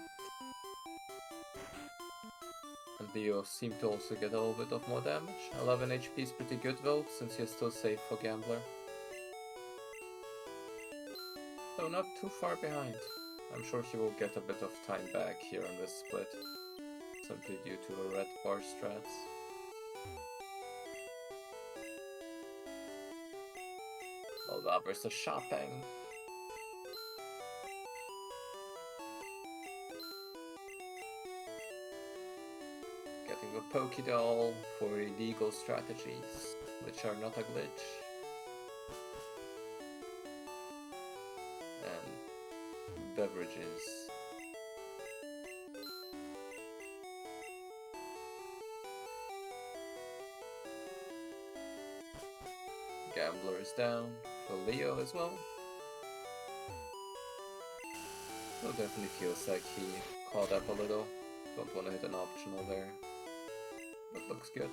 And Leo seemed to also get a little bit of more damage. 11 HP is pretty good though, since you're still safe for Gambler. So not too far behind. I'm sure he will get a bit of time back here on this split, simply due to the red bar strats. All lovers are shopping. Getting a Pokédoll for illegal strategies, which are not a glitch. And beverages. Gambler is down for Leo as well. So definitely feels like he caught up a little. Don't want to hit an optional there. But looks good.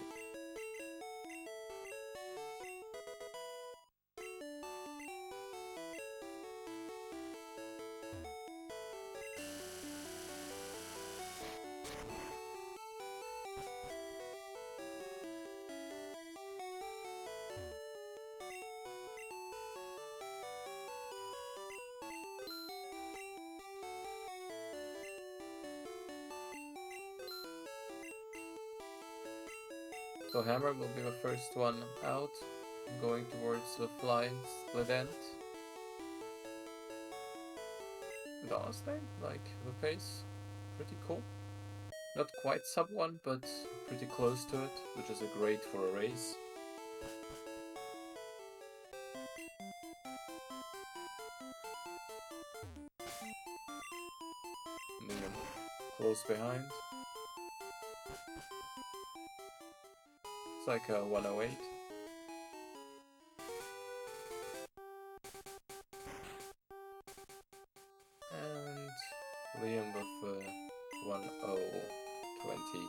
So Hammer will be the first one out, going towards the fly split end. Honestly, like the pace, pretty cool. Not quite sub 1, but pretty close to it, which is a great for a race. Liam close behind. It's like a 108. And Liam with 1020.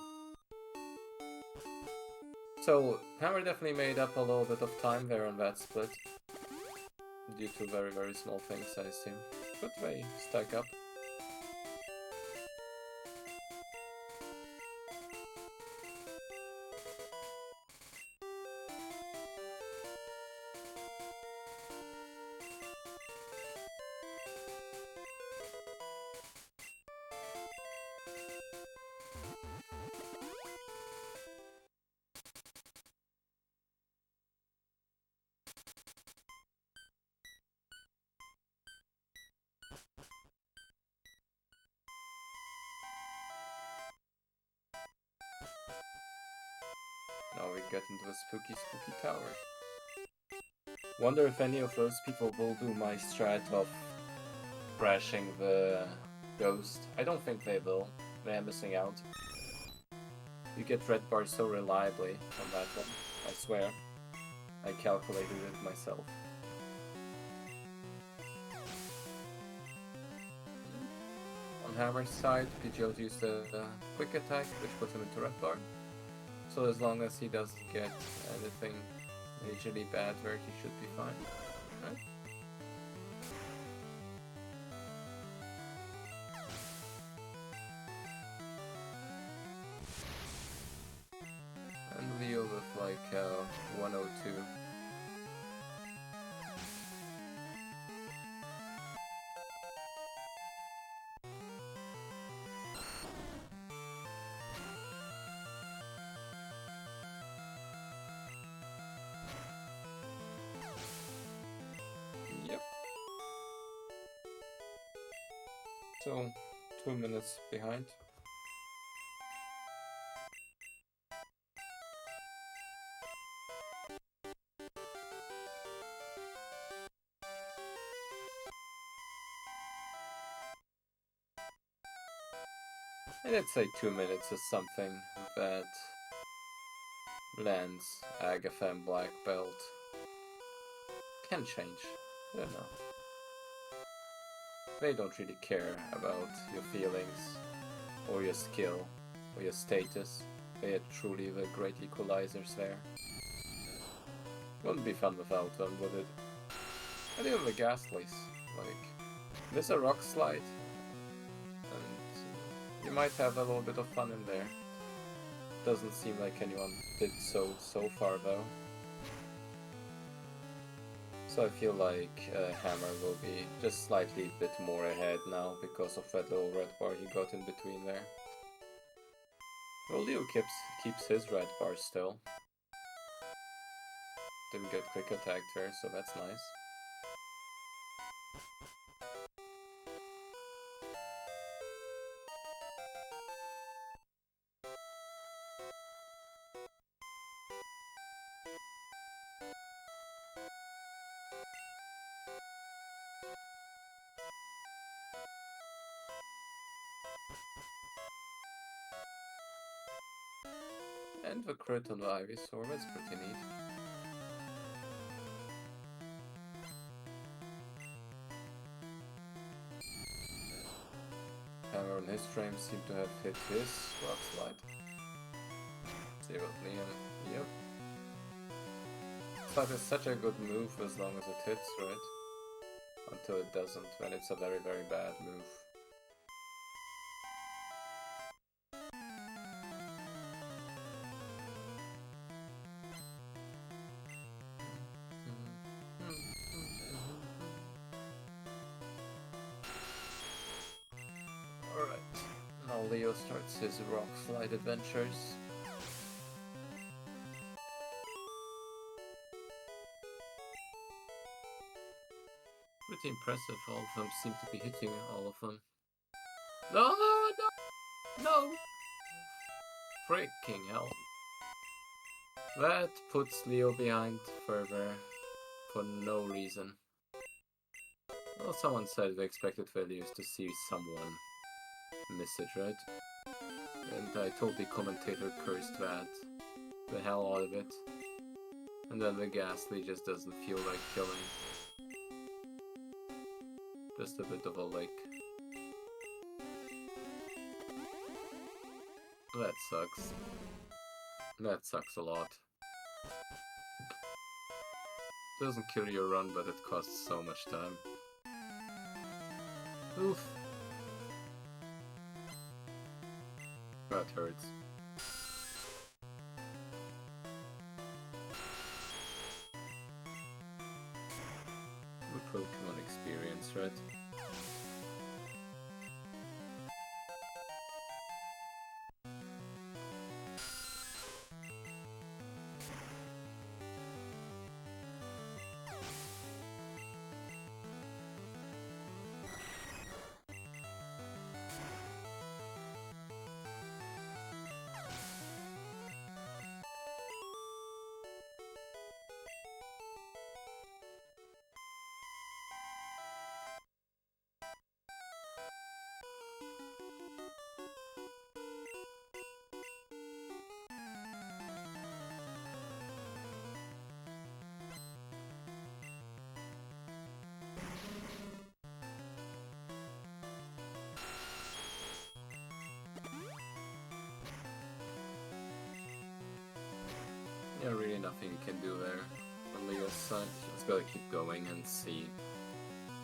So Hammer definitely made up a little bit of time there on that split. due to very, very small things, I assume. But they stack up. Now we get into a spooky, spooky tower. Wonder if any of those people will do my strat of crashing the ghost. I don't think they will. They are missing out. You get red bars so reliably on that one, I swear. I calculated it myself. On Hammer's side, Pidgeot used a quick attack, which put him into red bar. So as long as he doesn't get anything majorly bad where he should be fine. Right? And Leo with like 102. Yep. So, 2 minutes behind. And I'd say 2 minutes is something that lands Agatha and Black Belt can change. I don't know. They don't really care about your feelings, or your skill, or your status. They are truly the great equalizers there. Wouldn't be fun without them, would it? And even the Ghastlies. Like, there's a rock slide, and you might have a little bit of fun in there. Doesn't seem like anyone did so far though. So I feel like Hammer will be just slightly bit more ahead now because of that little red bar he got in between there. Well, Leo keeps his red bar still. Didn't get quick attacked there, so that's nice. And the crit on the Ivysaur, that's pretty neat. Hammer and his frames seem to have hit his rock slide. See what Liam. Yep. Slide is such a good move as long as it hits, right? Until it doesn't, then it's a very, very bad move. Alright, now Leo starts his rock slide adventures. Pretty impressive, all of them seem to be hitting all of them. No, no, no! No! Freaking hell. That puts Leo behind further for no reason. Well, someone said they expected values to see someone miss it, right? And I told the commentator cursed that the hell out of it. And then the Ghastly just doesn't feel like killing. Just a bit of a lick. That sucks. That sucks a lot. Doesn't kill your run, but it costs so much time. Oof. That hurts. The Pokémon experience, right? Yeah, really nothing you can do there on Leo's side. Just gotta keep going and see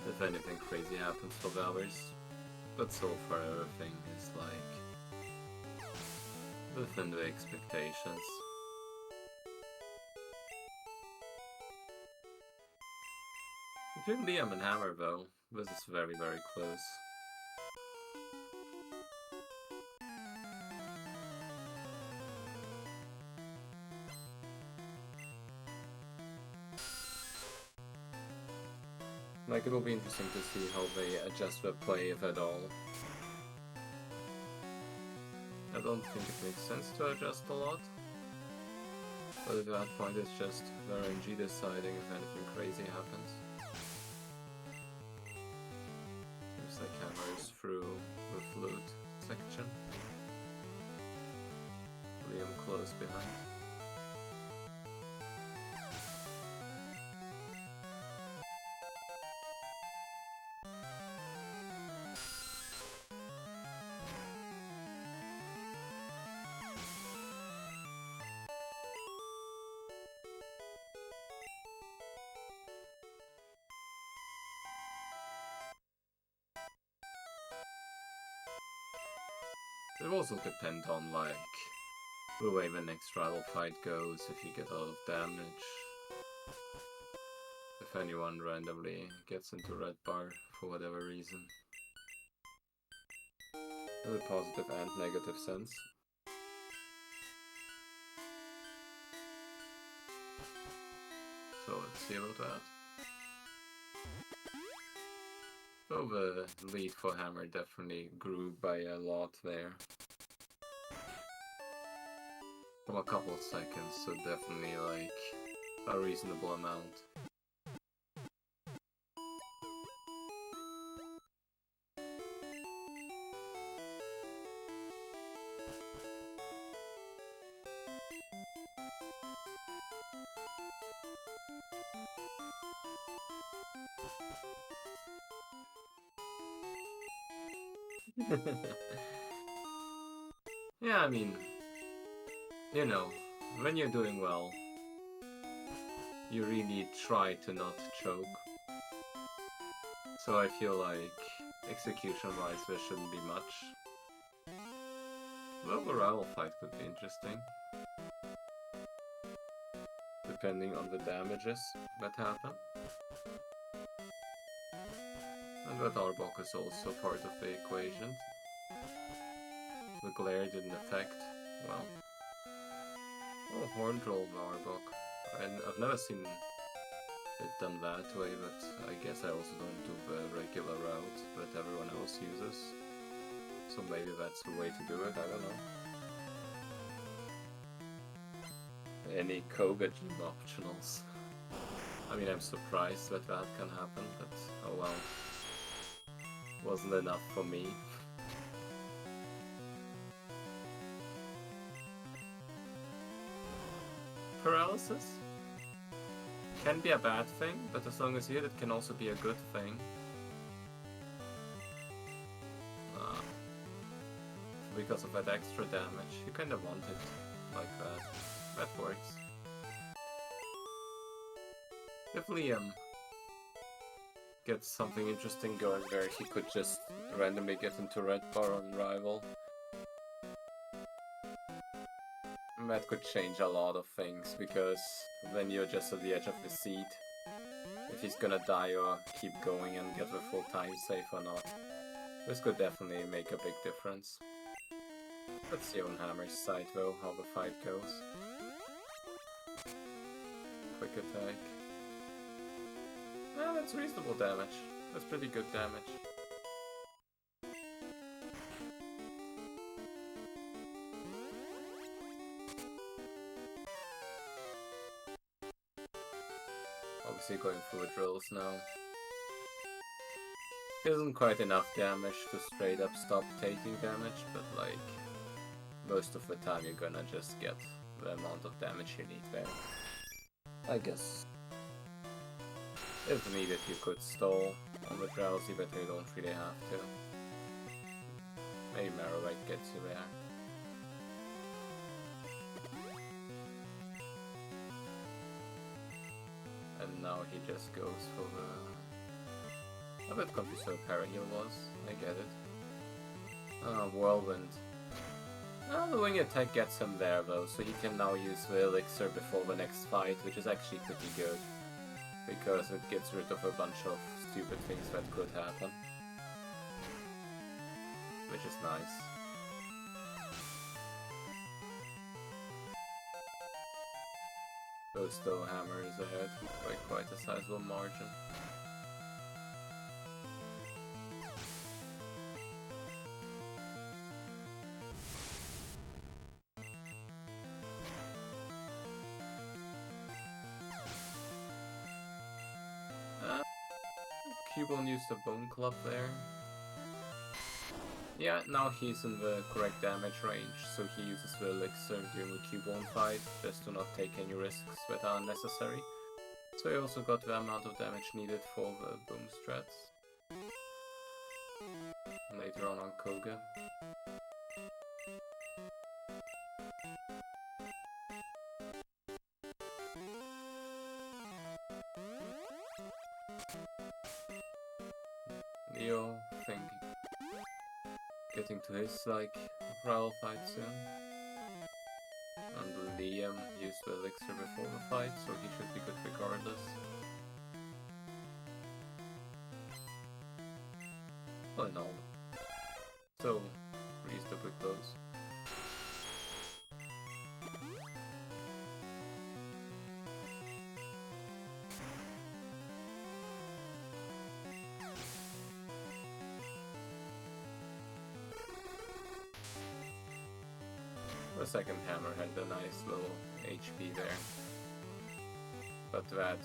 if anything crazy happens for Valors. But so far everything is like within the expectations. Between Liam and Hammer though, this is very close. Like, it'll be interesting to see how they adjust their play, if at all. I don't think it makes sense to adjust a lot. But at that point it's just the RNG deciding if anything crazy happens. Seems like Hammer is through the flute section. Liam close behind. It will also depend on, like, the way the next rival fight goes, if you get a lot of damage. If anyone randomly gets into red bar for whatever reason. In a positive and negative sense. So let's see about that. So the lead for Hammer definitely grew by a lot there. From a couple of seconds, so definitely like a reasonable amount. Yeah, I mean, you know, when you're doing well, you really try to not choke. So I feel like execution-wise there shouldn't be much. Well, the rival fight could be interesting. Depending on the damages that happen. And that Arbok is also part of the equation. The glare didn't affect, well... Oh, Horn Troll Arbok. I've never seen it done that way, but I guess I also don't do the regular route that everyone else uses. So maybe that's the way to do it, I don't know. Any Koga gym optionals. I mean, I'm surprised that that can happen, but oh well. Wasn't enough for me. Paralysis can be a bad thing, but as long as you hit it can also be a good thing. Because of that extra damage, you kind of want it like that. That works. If Liam gets something interesting going there, he could just randomly get into red bar on rival. And that could change a lot of things, because then you're just at the edge of the seat. If he's gonna die or keep going and get the full time save or not. This could definitely make a big difference. Let's see on Hammer's side though, how the fight goes. Quick attack. Well, that's reasonable damage. That's pretty good damage. Obviously going through the drills now. Isn't quite enough damage to straight up stop taking damage, but like, most of the time you're gonna just get the amount of damage you need there. I guess. If needed, you could stall on the drowsy, but you don't really have to. Maybe Marowak gets you there. And now he just goes for the... A bit confused how Paraheal was, I get it. Whirlwind. The wing attack gets him there though, so he can now use the elixir before the next fight, which is actually pretty good. Because it gets rid of a bunch of stupid things that could happen. Which is nice. Though still Hammer is ahead by quite a sizable margin. Cubone used a Bone Club there. Yeah, now he's in the correct damage range, so he uses the elixir during the Cubone fight, just to not take any risks that are unnecessary. So he also got the amount of damage needed for the Boom strats. Later on Koga. Leo, think getting to his like rival fight soon. And Liam used the elixir before the fight, so he should be good regardless. All in all, so reasonably close. The second hammer had a nice little HP there, but that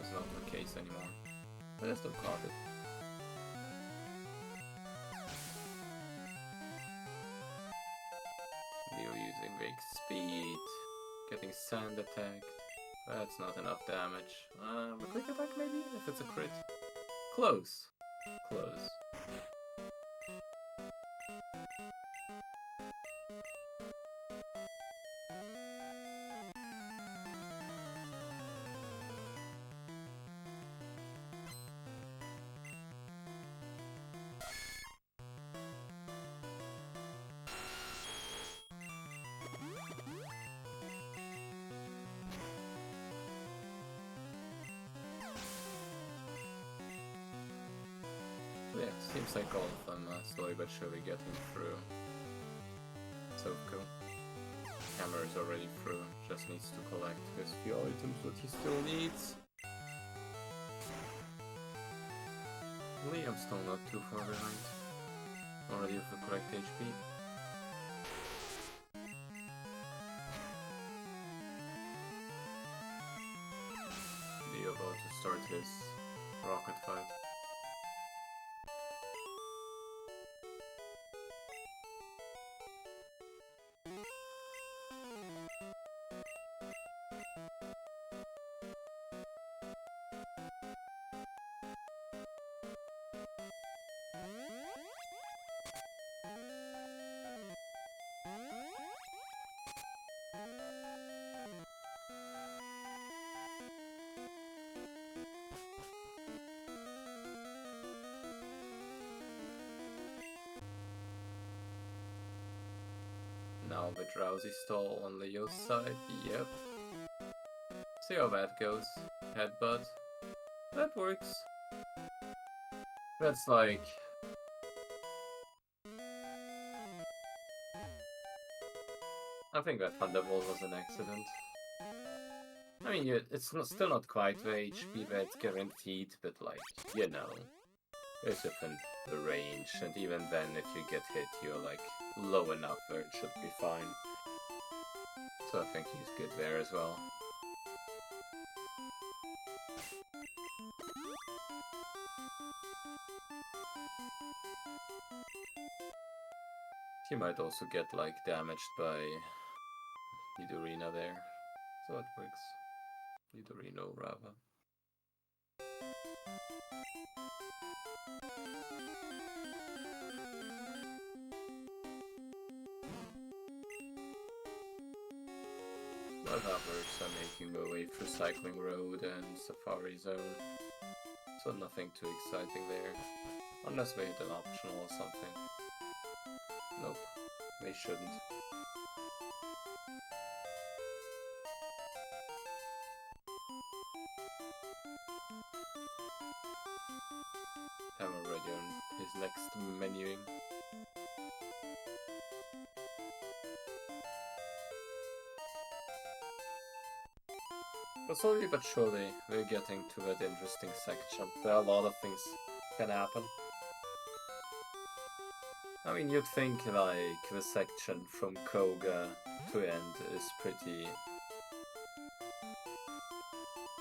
is not the case anymore. But I still caught it. Leo using big speed, getting sand attacked. That's not enough damage. The quick attack maybe, if it's a crit. Close. Close. Yeah, seems like all of them are slowly but surely getting through. So cool. Hammer is already through, just needs to collect his few items that he still needs. Liam's still not too far behind. Already with the correct HP. Leo about to start his rocket fight. Now with Drowsy Stall on Leo's side, yep. See how that goes. Headbutt. That works. That's like... I think that Thunderbolt was an accident. I mean, it's still not quite the HP that's guaranteed, but like, you know, there's within the range, and even then, if you get hit, you're like low enough where it should be fine. So I think he's good there as well. He might also get like damaged by Nidorina there, so it works. Nidorino, rather. But others are making their way through Cycling Road and Safari Zone, so nothing too exciting there, unless they hit an optional or something. Nope, they shouldn't. I'm already on his next menuing. But slowly but surely, we're getting to that interesting section. There are a lot of things can happen. I mean, you'd think like the section from Koga to end is pretty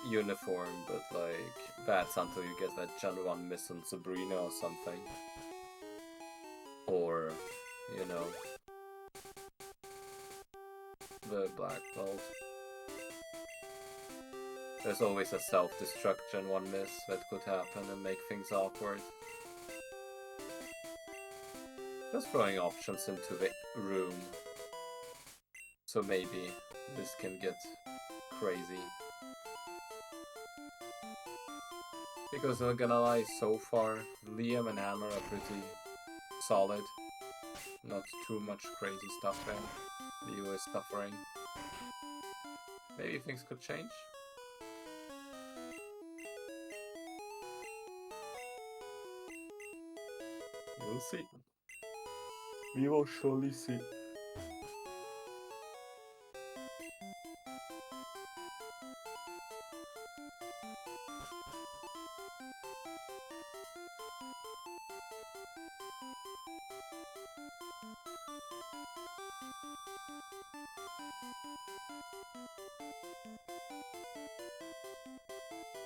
uniform, but like that's until you get that Gen 1 miss on Sabrina or something. Or, you know, the Black Bolt. There's always a self-destruct Gen 1 miss that could happen and make things awkward. Just throwing options into the room. So maybe this can get crazy. Because I'm gonna lie, so far, Liam and Hammer are pretty solid. Not too much crazy stuff there. Leo is suffering. Maybe things could change? We'll see. We will surely see.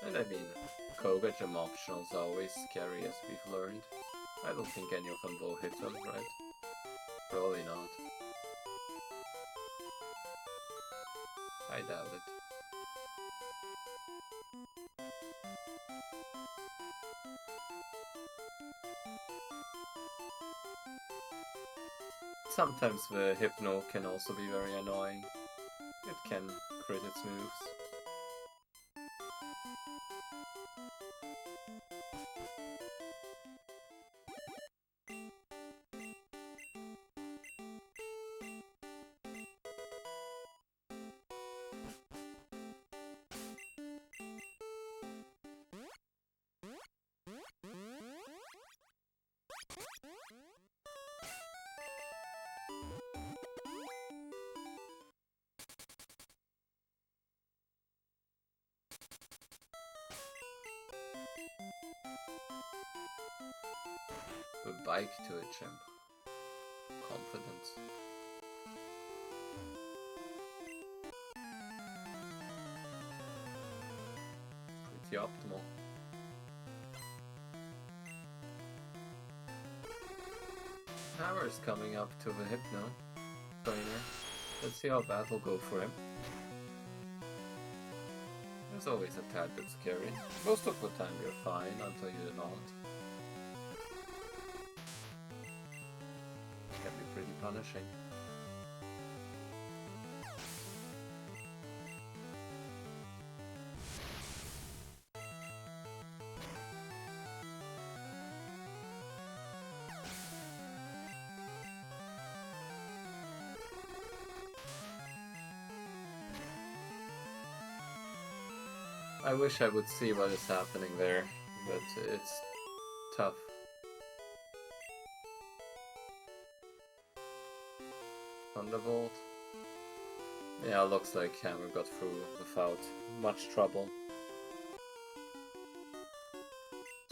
And I mean, Koga gem optionals are always scary, as we've learned. I don't think any of them will hit them, right? Probably not. I doubt it. Sometimes the Hypno can also be very annoying. It can crit its moves. A bike to a chimp. Confidence. Pretty optimal. Hammer is coming up to the Hypno trainer. Let's see how that will go for him. There's always a tad bit scary. Most of the time you're fine until you're not. Can be pretty punishing. I wish I would see what is happening there, but it's tough. Thunderbolt. Yeah, looks like Hammer got through without much trouble.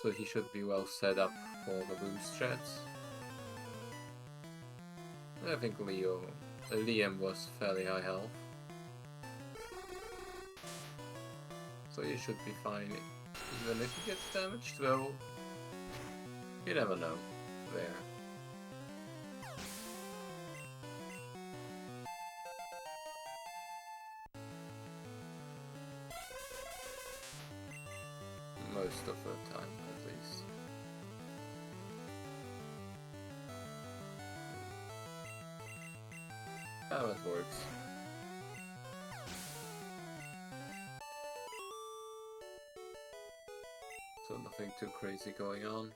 So he should be well set up for the boost jets. I think Liam was fairly high health. So he should be fine, even if he gets damaged, though you never know there. Most of the time, at least. How it works. So nothing too crazy going on.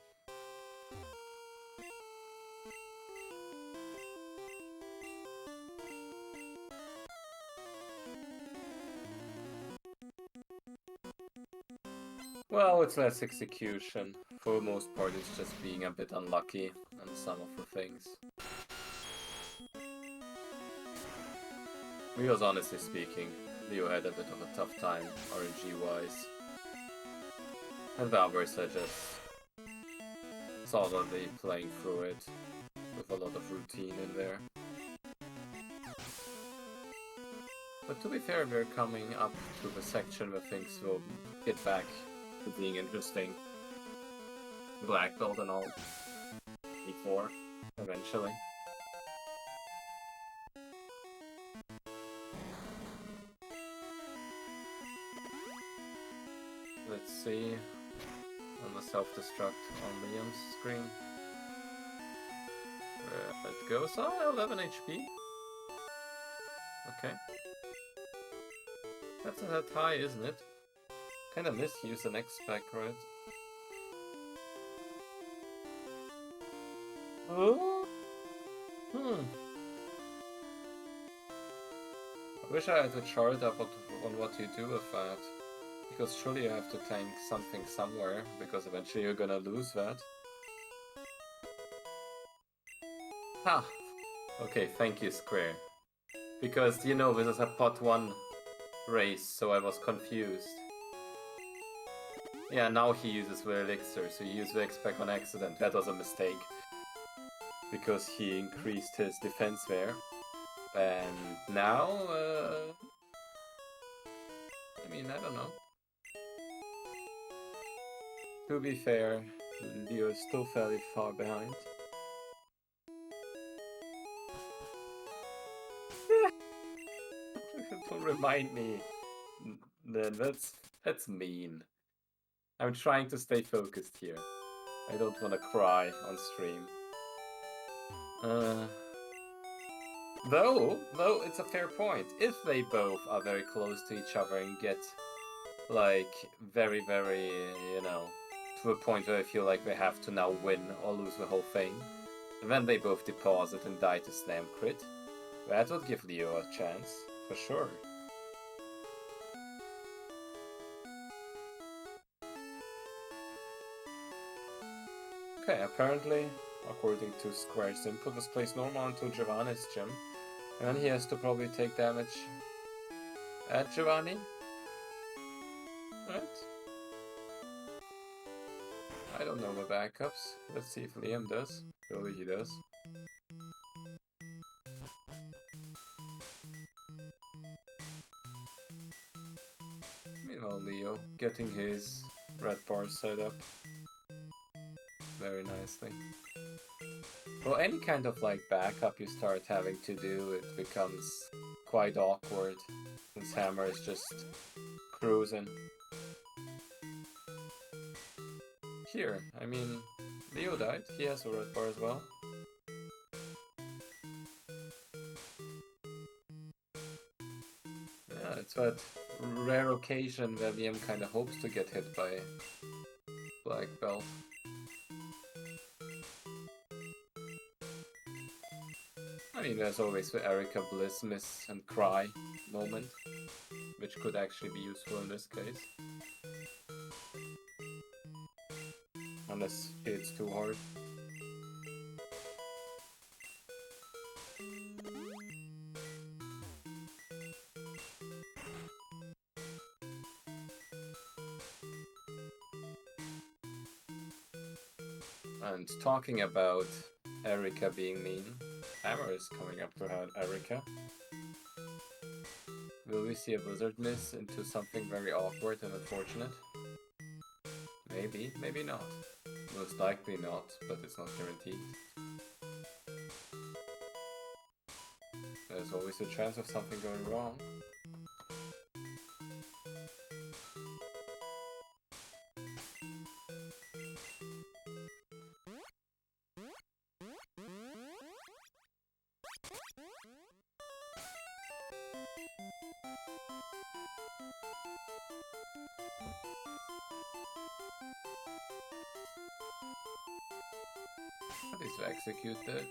Well, it's less execution. For the most part, it's just being a bit unlucky on some of the things. Because honestly speaking, Leo had a bit of a tough time RNG-wise. And the others are just solidly playing through it with a lot of routine in there. But to be fair, we're coming up to the section where things will get back to being interesting. Black belt and all. E4, eventually. Let's see on the self-destruct on Liam's screen. It goes. Oh, 11 HP. Okay. That's not that high, isn't it? Kinda misuse an X-Spec, right? Oh? I wish I had a chart up on what you do with that. Because surely you have to tank something somewhere, because eventually you're gonna lose that. Ha! Okay, thank you, Square. Because, you know, this is a pot 1 race, so I was confused. Yeah, now he uses the elixir, so he used the X-Spec on accident. That was a mistake. Because he increased his defense there. And now, I mean, I don't know. To be fair, Leo is still fairly far behind. Don't remind me. Then that's mean. I'm trying to stay focused here. I don't want to cry on stream. Though it's a fair point. If they both are very close to each other and get, like, very, very, you know, to a point where I feel like they have to now win or lose the whole thing, then they both deposit and die to slam crit. That would give Leo a chance, for sure. Okay, apparently, according to Square's input, was placed normal into Giovanni's gym, and he has to probably take damage at Giovanni. Right? I don't know the backups. Let's see if Liam does. Surely he does. Meanwhile, Leo getting his red bar set up very nicely. Well, any kind of like backup you start having to do, it becomes quite awkward since Hammer is just cruising. Here, I mean, Leo died, he has a red bar as well. Yeah, it's that rare occasion where Liam kinda hopes to get hit by Black Belt. I mean, there's always the Erika Bliss miss and cry moment, which could actually be useful in this case. unless it's too hard. And talking about Erika being mean, Hammer is coming up to Erika. Will we see a Blizzard miss into something very awkward and unfortunate? Maybe, maybe not. Most likely not, but it's not guaranteed. There's always a chance of something going wrong. At least execute that.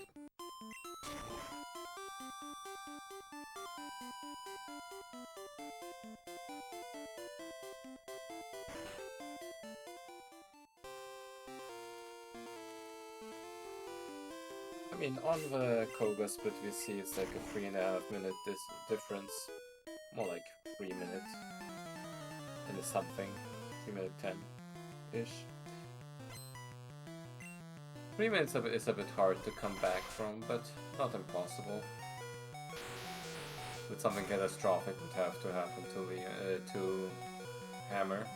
I mean, on the Koga split we see it's like a 3.5 minute difference. More like 3 minutes. And it's something. 3 minute 10-ish. 3 minutes of it is a bit hard to come back from, but not impossible. But something catastrophic would have to happen to Hammer.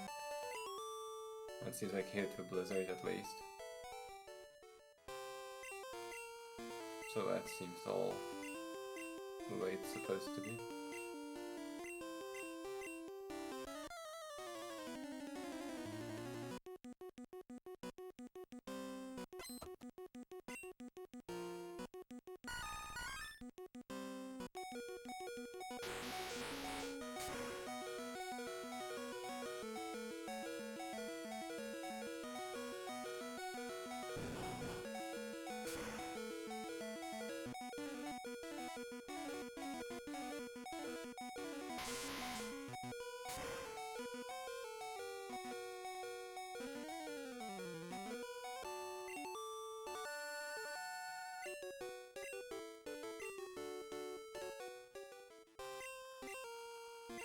It seems like he hit the Blizzard at least. So that seems all the way it's supposed to be.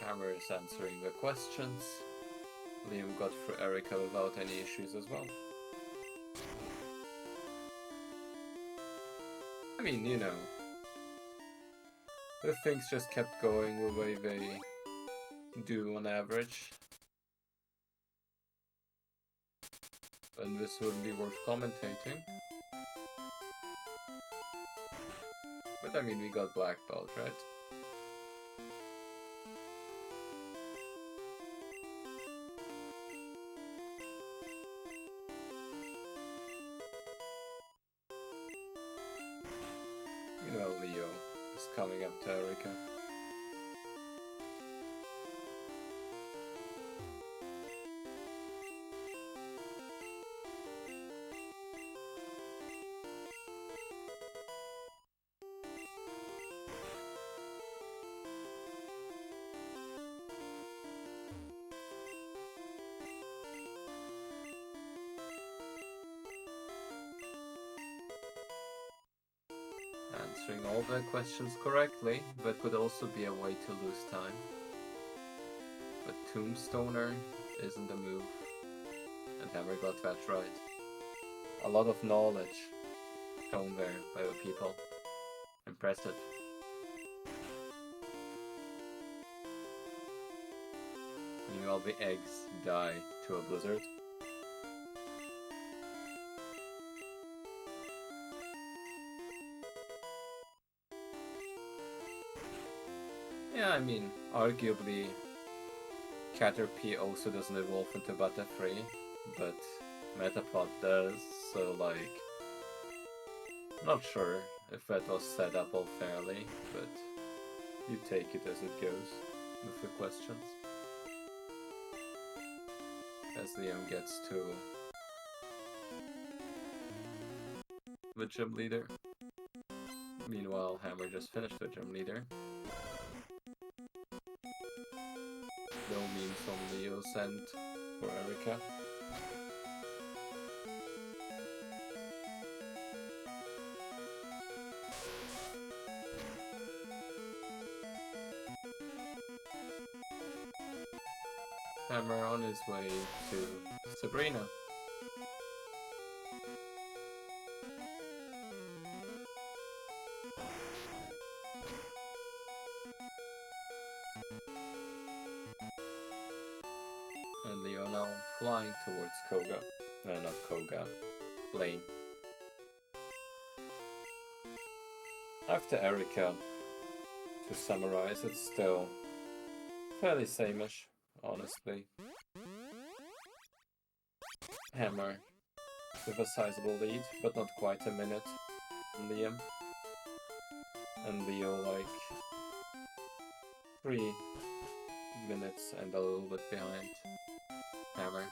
Hammer is answering the questions. Liam got through Erika without any issues as well. I mean, you know, the things just kept going the way they do on average. And this wouldn't be worth commentating. But I mean, we got black belt, right? Meanwhile, Leo is coming up to Erika. Answering all the questions correctly, but could also be a way to lose time. But Tombstoner isn't a move, and Hammer got that right. A lot of knowledge shown there by the people. Impressive. Meanwhile, the eggs die to a blizzard. Yeah, I mean, arguably, Caterpie also doesn't evolve into Butterfree, but Metapod does, so like, not sure if that was set up all fairly, but you take it as it goes with the questions. As Liam gets to the gym leader. Meanwhile, Hammer just finished the gym leader. No memes on Leo sent for Erika. Hammer on his way to Sabrina. And Leo now flying towards Koga. Not Koga. Lane. After Erika, to summarize, it's still fairly same-ish, honestly. Hammer with a sizable lead, but not quite a minute on Liam. And Leo like 3 minutes and a little bit behind Hammer.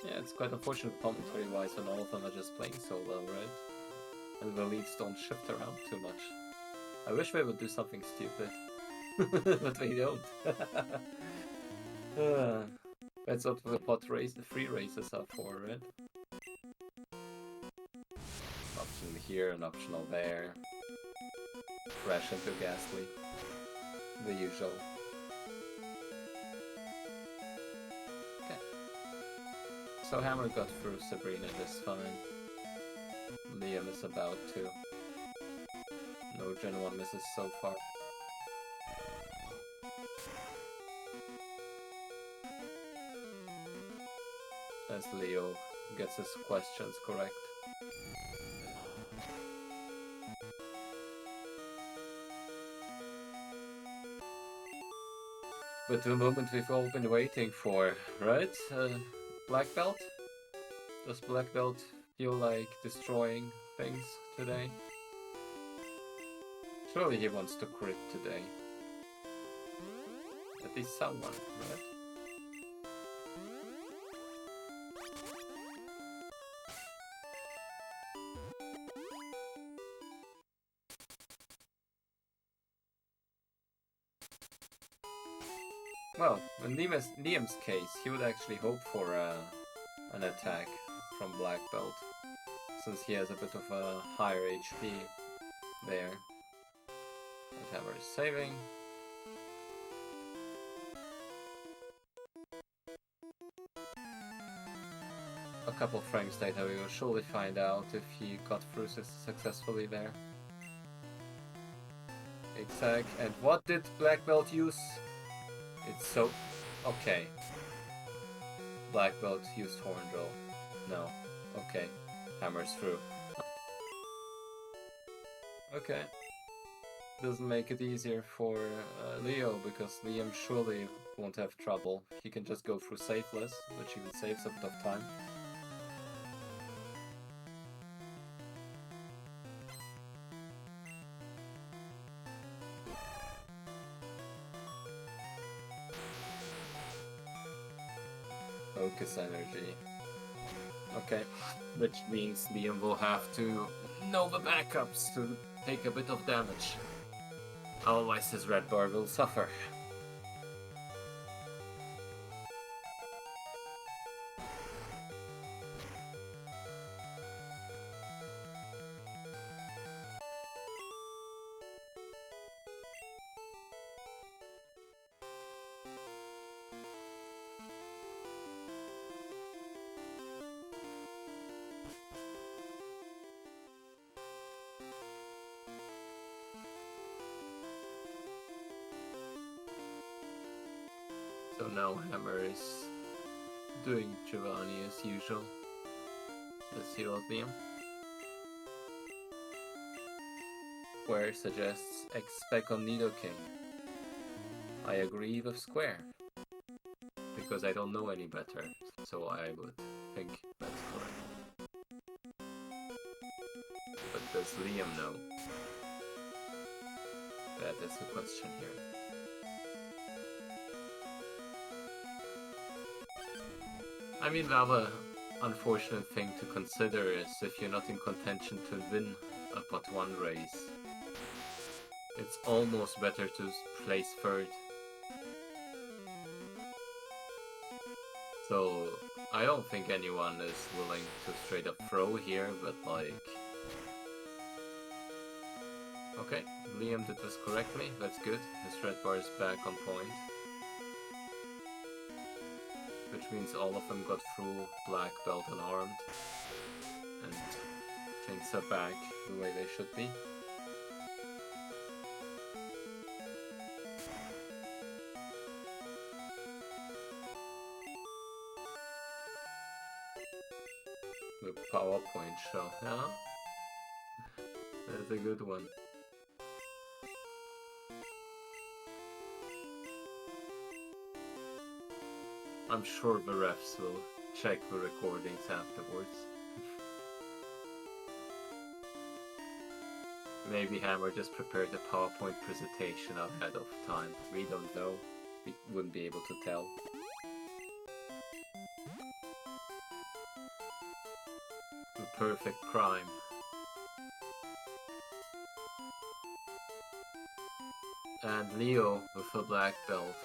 Yeah, it's quite unfortunate commentary-wise when all of them are just playing so well, right? And the leads don't shift around too much. I wish they would do something stupid. But they don't. That's what the free races are for, right? Option here, an optional there. Crash into Ghastly. The usual. Okay. So Hammer got through Sabrina just fine. Liam is about to. No Gen 1 misses so far. As Leo gets his questions correct. But the moment we've all been waiting for, right? Black Belt? Does Black Belt feel like destroying things today? Surely he wants to crit today. At least someone, right? Well, in Liam's case, he would actually hope for an attack from Black Belt, since he has a bit of a higher HP there. But Hammer is saving. A couple frames later, we will surely find out if he got through successfully there. Exact. And what did Black Belt use? It's so... okay. Black Belt used Horn Drill. No. Okay. Hammer's through. Okay. Doesn't make it easier for Leo, because Liam surely won't have trouble. He can just go through Safeless, which even saves a bit of time. Focus energy. Okay, which means Liam will have to know the backups to take a bit of damage. Otherwise his red bar will suffer. So now Hammer is doing Giovanni as usual. Let's see what Liam. Square suggests expect on Nidoking. I agree with Square. Because I don't know any better, so I would think that's correct. But does Liam know? That is the question here. I mean, the other unfortunate thing to consider is if you're not in contention to win a pot 1 race, it's almost better to place third. So, I don't think anyone is willing to straight up throw here, but like... Okay, Liam did this correctly, that's good. His red bar is back on point. Which means all of them got through black belt unarmed. And things are back the way they should be. The PowerPoint show, yeah? That's a good one. I'm sure the refs will check the recordings afterwards. Maybe Hammer just prepared a PowerPoint presentation ahead of time. We don't know. We wouldn't be able to tell. The perfect crime. And Leo with a black belt.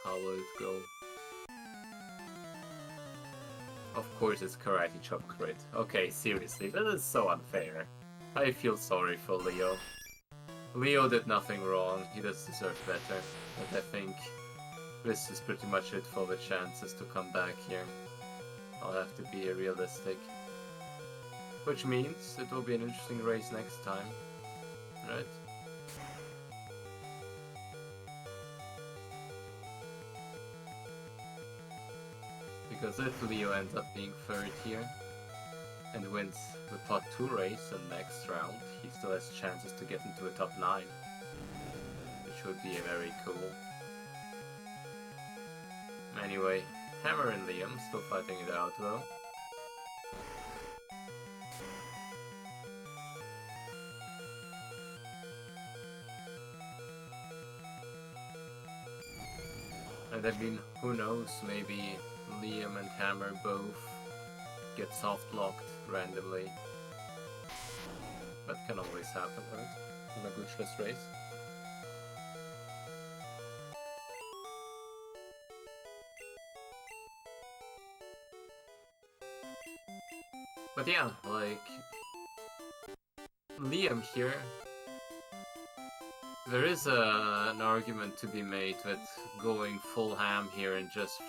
How will it go? Of course it's Karate Chop crit. Okay, seriously, that is so unfair. I feel sorry for Leo. Leo did nothing wrong, he does deserve better. But I think this is pretty much it for the chances to come back here. I'll have to be realistic. Which means it will be an interesting race next time. Right? Because if Leo ends up being third here and wins the pot 2 race in the next round, he still has chances to get into a top 9, which would be very cool. Anyway, Hammer and Liam still fighting it out though. And I mean, who knows, maybe Liam and Hammer both get soft locked randomly. That can always happen, right? In a glitchless race. But yeah, like... Liam here... There is an argument to be made with going full ham here and just...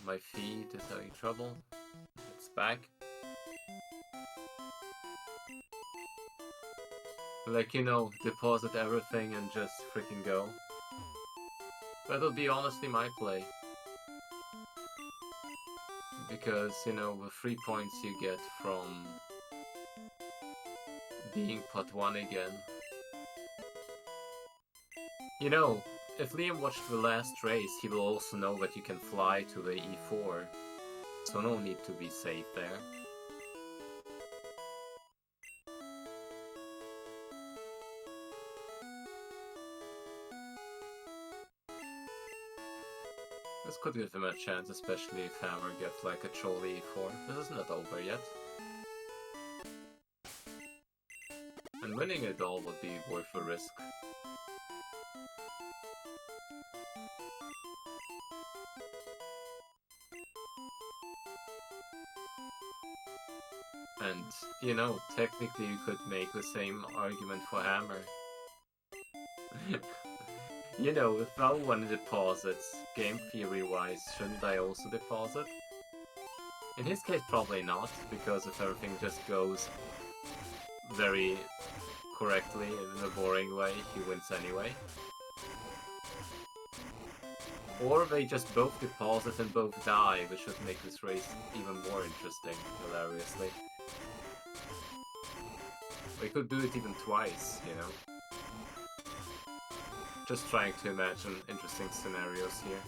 My feed is having trouble. It's back. Like, you know, deposit everything and just freaking go. That'll be honestly my play. Because, you know, the 3 points you get from being pot 1 again. You know, if Liam watched the last race, he will also know that you can fly to the E4. So no need to be safe there. This could give him a chance, especially if Hammer gets like a troll E4. This is not over yet. And winning it all would be worth a risk. And, you know, technically you could make the same argument for Hammer. You know, if no one deposits, game theory-wise, shouldn't I also deposit? In his case, probably not, because if everything just goes very correctly in a boring way, he wins anyway. Or they just both deposit and both die, which should make this race even more interesting, hilariously. We could do it even twice, you know. Just trying to imagine interesting scenarios here.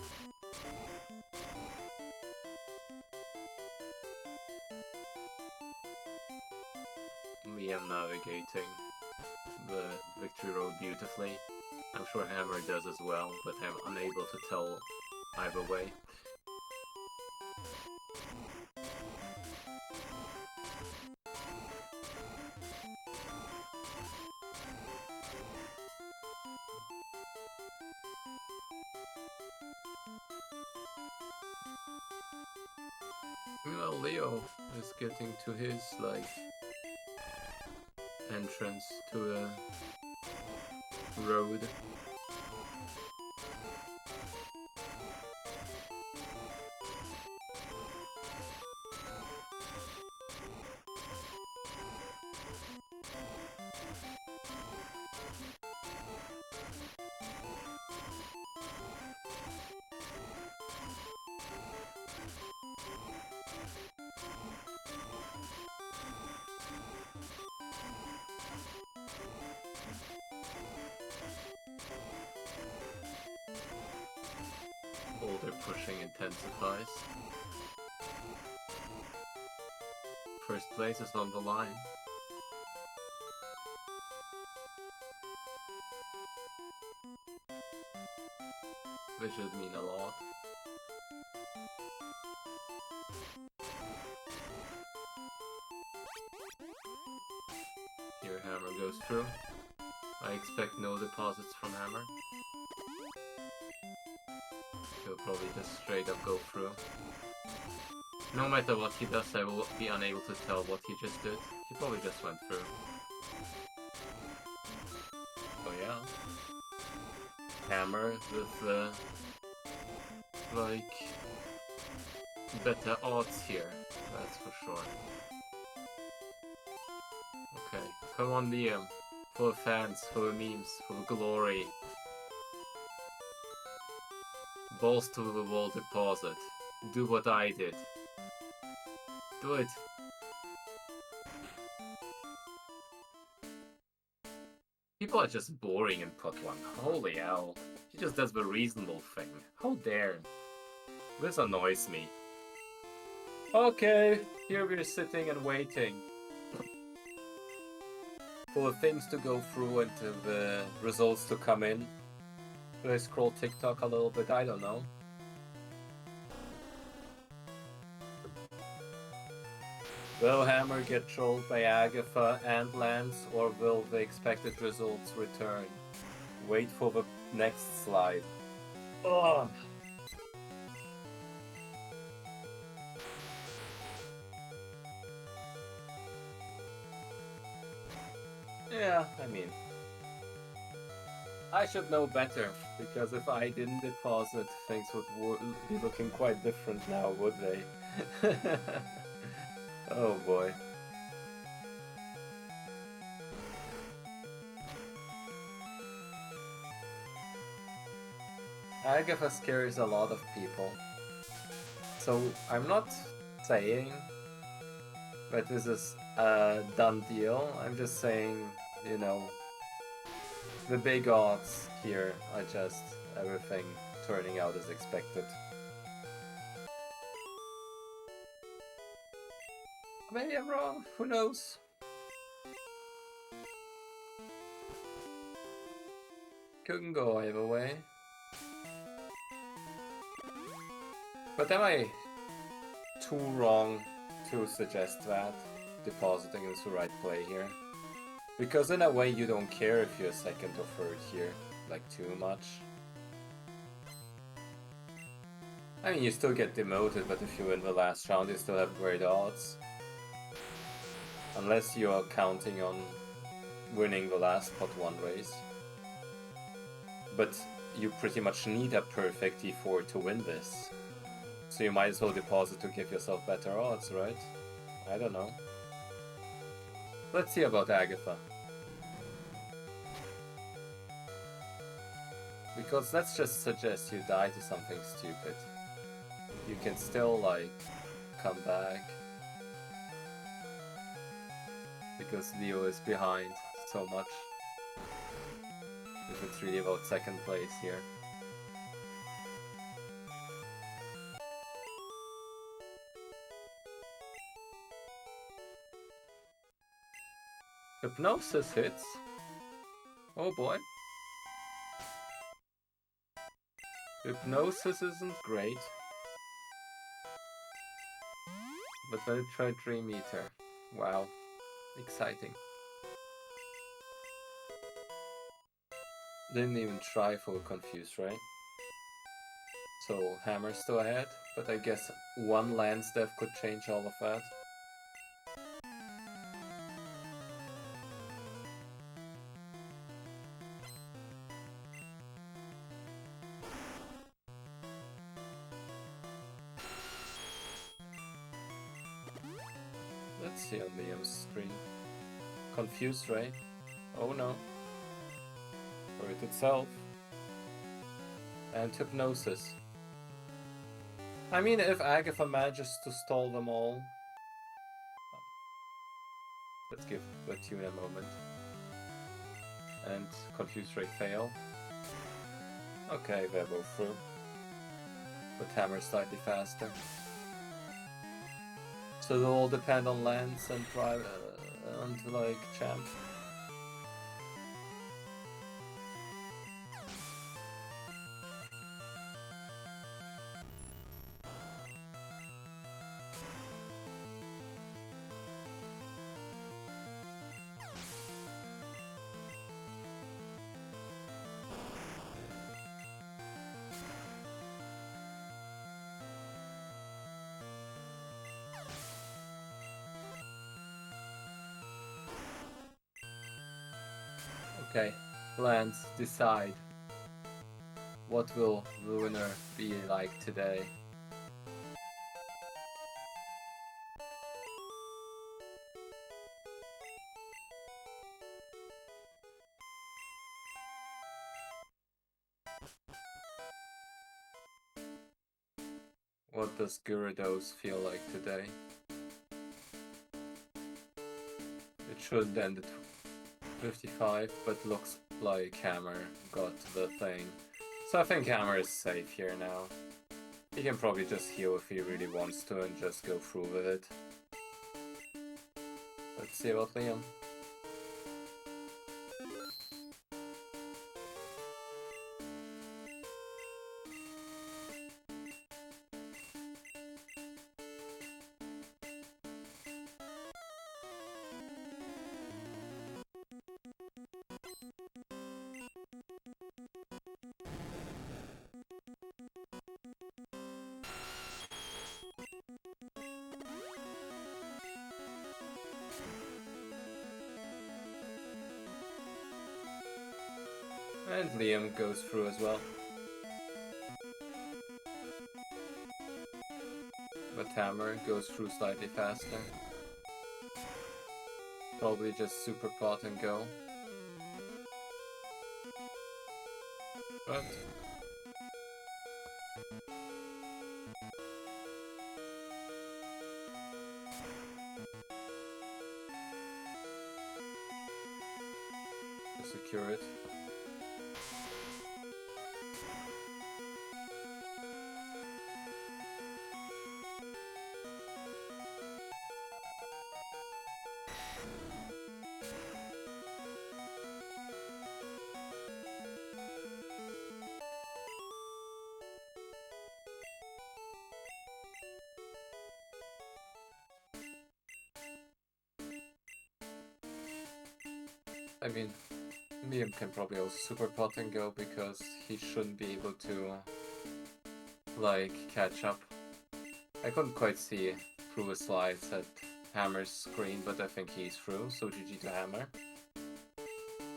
Liam navigating the victory road beautifully. I'm sure Hammer does as well, but I'm unable to tell either way. Well, Leo is getting to his, like, entrance to a road. Boulder pushing intensifies. First place is on the line. Which would mean a lot. Here Hammer goes through. I expect no deposits from Hammer. He'll probably just straight up go through. No matter what he does, I will be unable to tell what he just did. He probably just went through. Oh yeah. Hammer with like better odds here, that's for sure. Okay, come on Liam. For fans, for memes, for glory. Balls to the wall deposit. Do what I did. Do it. People are just boring in pot 1. Holy hell. He just does the reasonable thing. How dare. This annoys me. Okay, here we're sitting and waiting. For things to go through and to the results to come in. Should I scroll TikTok a little bit? I don't know. Will Hammer get trolled by Agatha and Lance, or will the expected results return? Wait for the next slide. Ugh. Yeah, I mean, I should know better, because if I didn't deposit, things would be looking quite different now, would they? Oh boy. Agatha scares a lot of people. So I'm not saying that this is a done deal. I'm just saying, you know, the big odds here are just everything turning out as expected. Maybe I'm wrong, who knows? Couldn't go either way. But am I too wrong to suggest that depositing is the right play here? Because in a way you don't care if you're second or third here, like too much. I mean, you still get demoted, but if you win the last round you still have great odds. Unless you are counting on winning the last pot 1 race. But you pretty much need a perfect D4 to win this. So you might as well deposit to give yourself better odds, right? I don't know. Let's see about Agatha. Because let's just suggest you die to something stupid. You can still, like, come back. Because Leo is behind so much. If it's really about second place here. Hypnosis hits. Oh boy. Hypnosis isn't great. But then it tried Dream Eater. Wow. Exciting. Didn't even try for Confuse, right? So Hammer's still ahead, but I guess one land step could change all of that. Let's see on Liam's screen. Confused Ray. Oh no. Or it itself. And Hypnosis. I mean, if Agatha manages to stall them all... Let's give Tune a moment. And Confused Ray fail. Okay, they're both through. But Hammer's slightly faster. So it'll all depend on Lance and like Champ. Okay, Lance, decide. What will the winner be like today? What does Gyarados feel like today? It should end at 55, but looks like Hammer got the thing. So I think Hammer is safe here now. He can probably just heal if he really wants to and just go through with it. Let's see about Liam. And Liam goes through as well. But Hammer goes through slightly faster. Probably just super pot and go. But to secure it. I mean, Liam can probably also super pot and go because he shouldn't be able to, like, catch up. I couldn't quite see through his slides at Hammer's screen, but I think he's through, so GG to Hammer.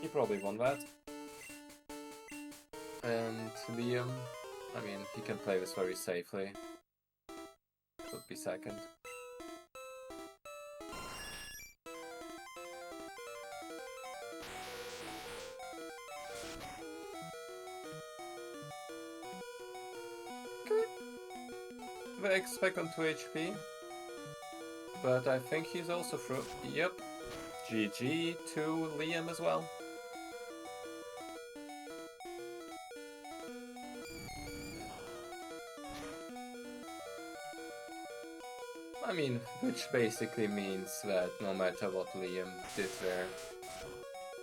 He probably won that. And Liam, I mean, he can play this very safely. Would be second. Vex back on 2 HP. But I think he's also through. Yep. GG to Liam as well. I mean, which basically means that no matter what Liam did there,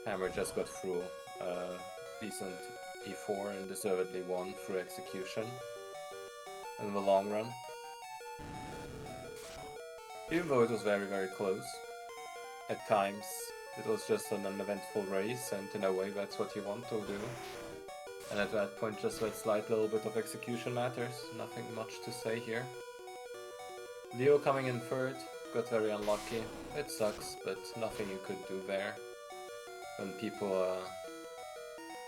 Hammer just got through decent E4 and deservedly won through execution in the long run. Even though it was very, very close, at times it was just an uneventful race, and in a way that's what you want to do. And at that point, just that slight little bit of execution matters. Nothing much to say here. Leo coming in third, got very unlucky. It sucks, but nothing you could do there. When people are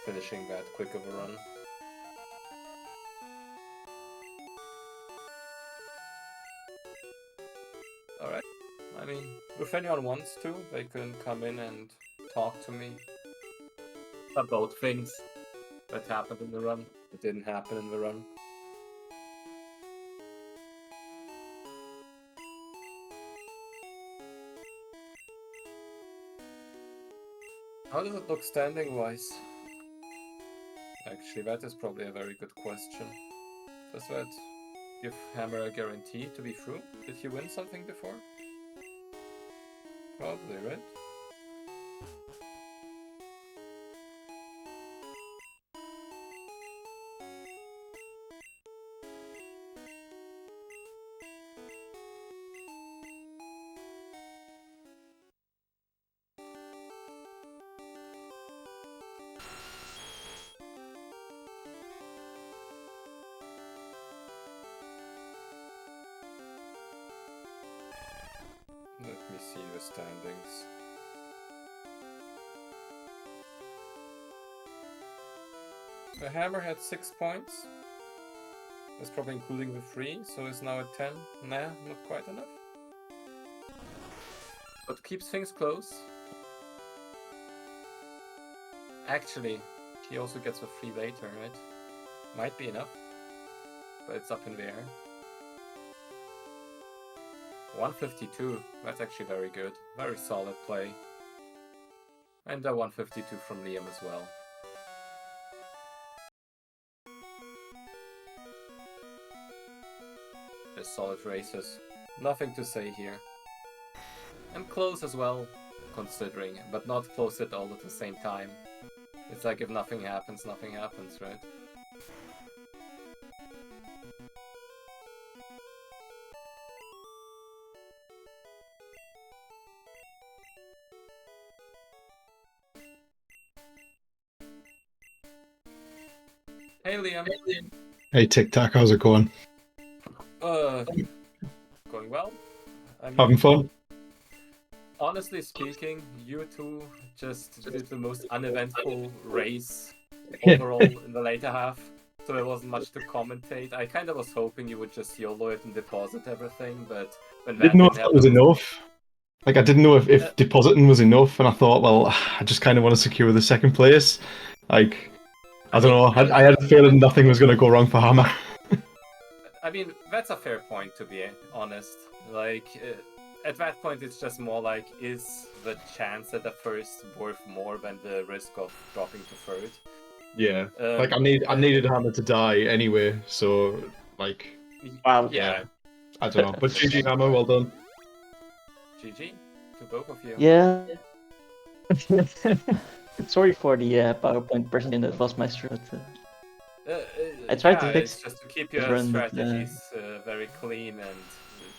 finishing that quick of a run. Alright. I mean, if anyone wants to, they can come in and talk to me about things that happened in the run. It didn't happen in the run. How does it look standing-wise? Actually, that is probably a very good question. Does that give Hammer a guarantee to be through? Did he win something before? Probably, right? Let me see the standings. The Hammer had 6 points. That's probably including the 3, so it's now at 10. Nah, not quite enough. But keeps things close. Actually, he also gets the 3 later, right? Might be enough. But it's up in the air. 152, that's actually very good. Very solid play. And a 152 from Liam as well. Just solid races. Nothing to say here. And close as well, considering, but not close it all at the same time. It's like if nothing happens, right? Hey Liam. Hey Tic Tac, how's it going? Going well. I mean, Having fun? honestly speaking, you two just did the most uneventful race overall in the later half, so there wasn't much to commentate. I kind of was hoping you would just YOLO it and deposit everything, but when I didn't know if that was enough. Like, I didn't know if depositing was enough, and I thought, well, I just kind of want to secure the second place. Like, I don't know, I had a feeling nothing was going to go wrong for Hammer. I mean, that's a fair point, to be honest. Like, at that point, it's just more like, is the chance at the first worth more than the risk of dropping to third? Yeah, like I needed Hammer to die anyway, so like, Wow. Yeah. I don't know. But GG Hammer, well done. GG to both of you. Yeah. Sorry for the PowerPoint presentation. That was my strength. I tried to fix it's just to keep your run, but, strategies very clean and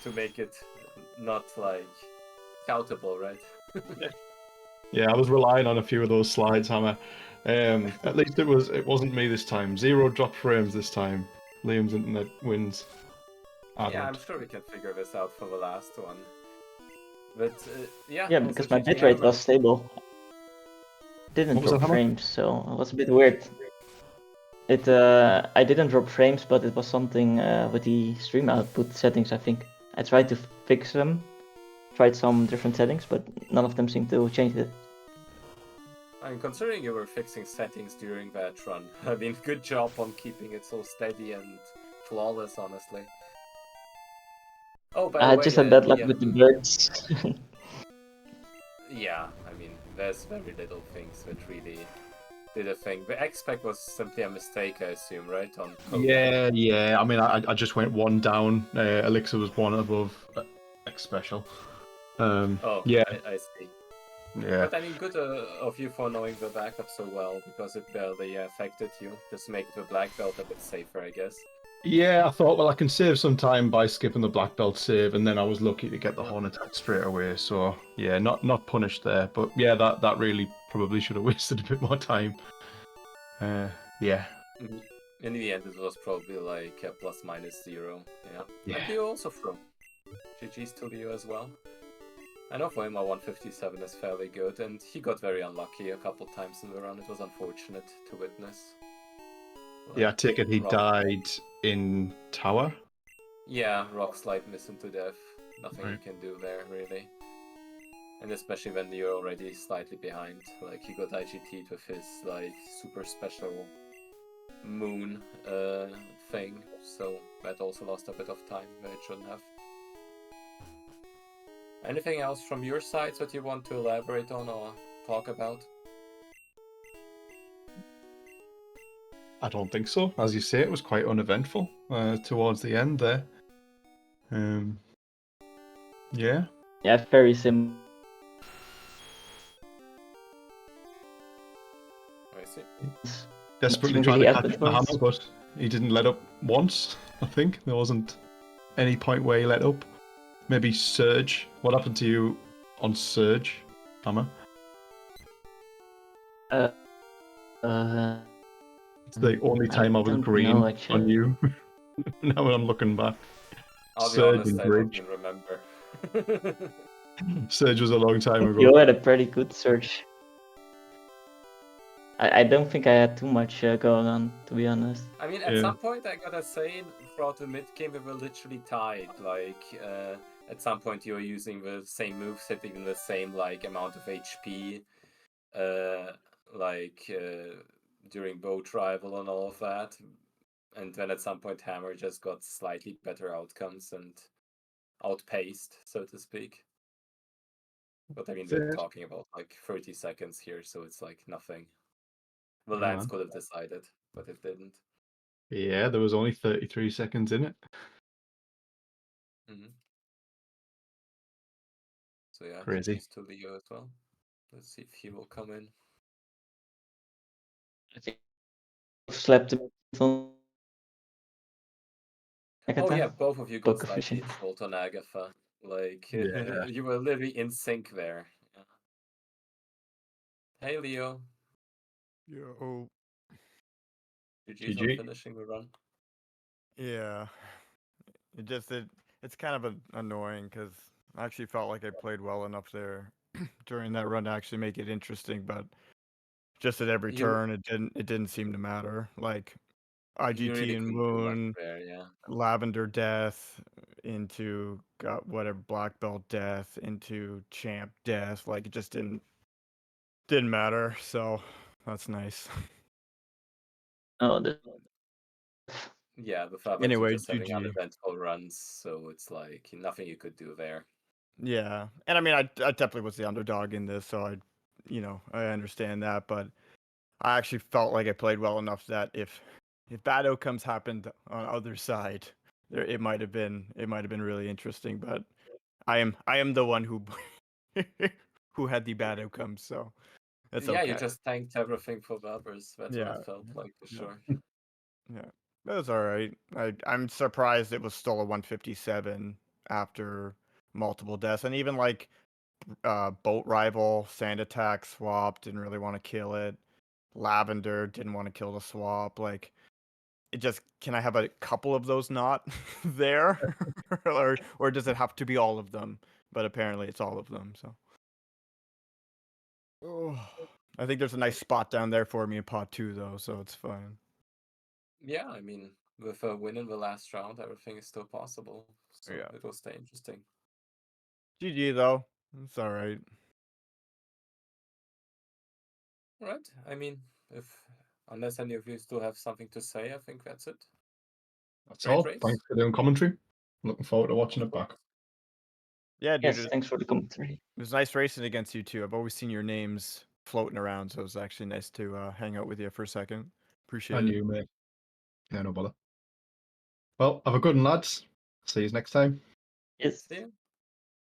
to make it not like countable, right? Yeah, I was relying on a few of those slides, Hammer. At least it wasn't me this time. 0 drop frames this time. Liam's internet wins. Yeah, I'm sure we can figure this out for the last one. But yeah. Yeah, because my bitrate was stable. Didn't What was drop that, Hammer? frames, so it was a bit weird. It I didn't drop frames, but it was something with the stream output settings. I think I tried to fix them, tried some different settings, but none of them seemed to change it. I mean, considering you were fixing settings during that run, I mean, good job on keeping it so steady and flawless, honestly. Oh, by the way, I just had bad luck with the birds. Yeah, I mean, there's very little things that really did a thing. The X-Spec was simply a mistake, I assume, right? On code. Yeah. I mean, I just went 1 down. Elixir was 1 above X special. Yeah. I see. Yeah. But I mean, good of you for knowing the backup so well, because it barely affected you. Just to make the black belt a bit safer, I guess. Yeah, I thought, well, I can save some time by skipping the black belt save, and then I was lucky to get the horn attack straight away. So yeah, not punished there, but yeah, that really probably should have wasted a bit more time. Yeah. In the end, it was probably like a ±0. Yeah. Yeah. And Leo also threw. GG's to Leo as well. I know for him, a 157 is fairly good, and he got very unlucky a couple times in the run. It was unfortunate to witness. Yeah, I take it he Rock- died in tower. Yeah, rock slide missing to death. Nothing you Right. can do there, really. And especially when you're already slightly behind. Like, he got IGT'd with his, like, super special moon thing, so that also lost a bit of time where it shouldn't have. Anything else from your side that you want to elaborate on or talk about? I don't think so. As you say, it was quite uneventful towards the end there. Yeah. Yeah, very similar. I see. Desperately Nothing trying really to catch happened up the once. hammer, but he didn't let up once, I think. There wasn't any point where he let up. Maybe Surge. What happened to you on Surge, Hammer? Uh, It's the only time I was don't green know, on actually. you. Now when I'm looking back. I'll be Surge honest, and I don't Bridge. even remember. Surge was a long time ago. You had a pretty good search. I don't think I had too much going on, to be honest. I mean, at Yeah. some point, I gotta say, throughout the mid game, we were literally tied. Like, at some point, you were using the same moves, hitting the same like amount of HP, during boat rival and all of that. And then at some point, Hammer just got slightly better outcomes and outpaced, so to speak. But I mean, we're Fair. talking about like 30 seconds here, so it's like nothing. The Yeah, Lance man. could have decided, but it didn't. Yeah, there was only 33 seconds in it. Mm-hmm. So yeah, Crazy. GG's to Leo as well. Let's see if he will come in. I think I've slept a bit on Oh Agatha. yeah, both of you got Poker slightly fishing. trolled on Agatha. Like, Yeah. you were literally in sync there. Yeah. Hey Leo, Yo, GG's on GG. finishing the run. yeah. It's kind of annoying because I actually felt like I played well enough there during that run to actually make it interesting, but just at every You turn it didn't seem to matter. Like you IGT really and couldn't do much Moon, there, yeah. Lavender Death into got whatever Black Belt Death into Champ Death. Like it just didn't matter. So that's nice. Oh, the Yeah, with other two Anyway, just having GG. uneventful runs, so it's like nothing you could do there. Yeah, and I mean, I definitely was the underdog in this, so I understand that, but I actually felt like I played well enough that if bad outcomes happened on other side, there it might have been really interesting. But I am the one who who had the bad outcomes, so it's Yeah, you okay. just tanked everything for the others. That's what Yeah, it felt like for yeah, sure. yeah. That was all right. I'm surprised it was still a 157 after multiple deaths, and even like boat rival sand attack swap didn't really want to kill it. Lavender didn't want to kill the swap. Like it just can I have a couple of those not there, or does it have to be all of them? But apparently it's all of them. So I think there's a nice spot down there for me in pot 2 though, so it's fine. Yeah, I mean, with a win in the last round, everything is still possible. So Yeah. it will stay interesting. GG though. It's all right. Right. I mean, if unless any of you still have something to say, I think that's it. That's Great all. race. Thanks for doing commentary. Looking forward to watching it back. Yeah, dude. yes, thanks for the commentary. It was nice racing against you too. I've always seen your names floating around, so it was actually nice to hang out with you for a second. Appreciate And it. you, mate. Yeah, no bother. Well, have a good one, lads. See you next time. Yes. See you.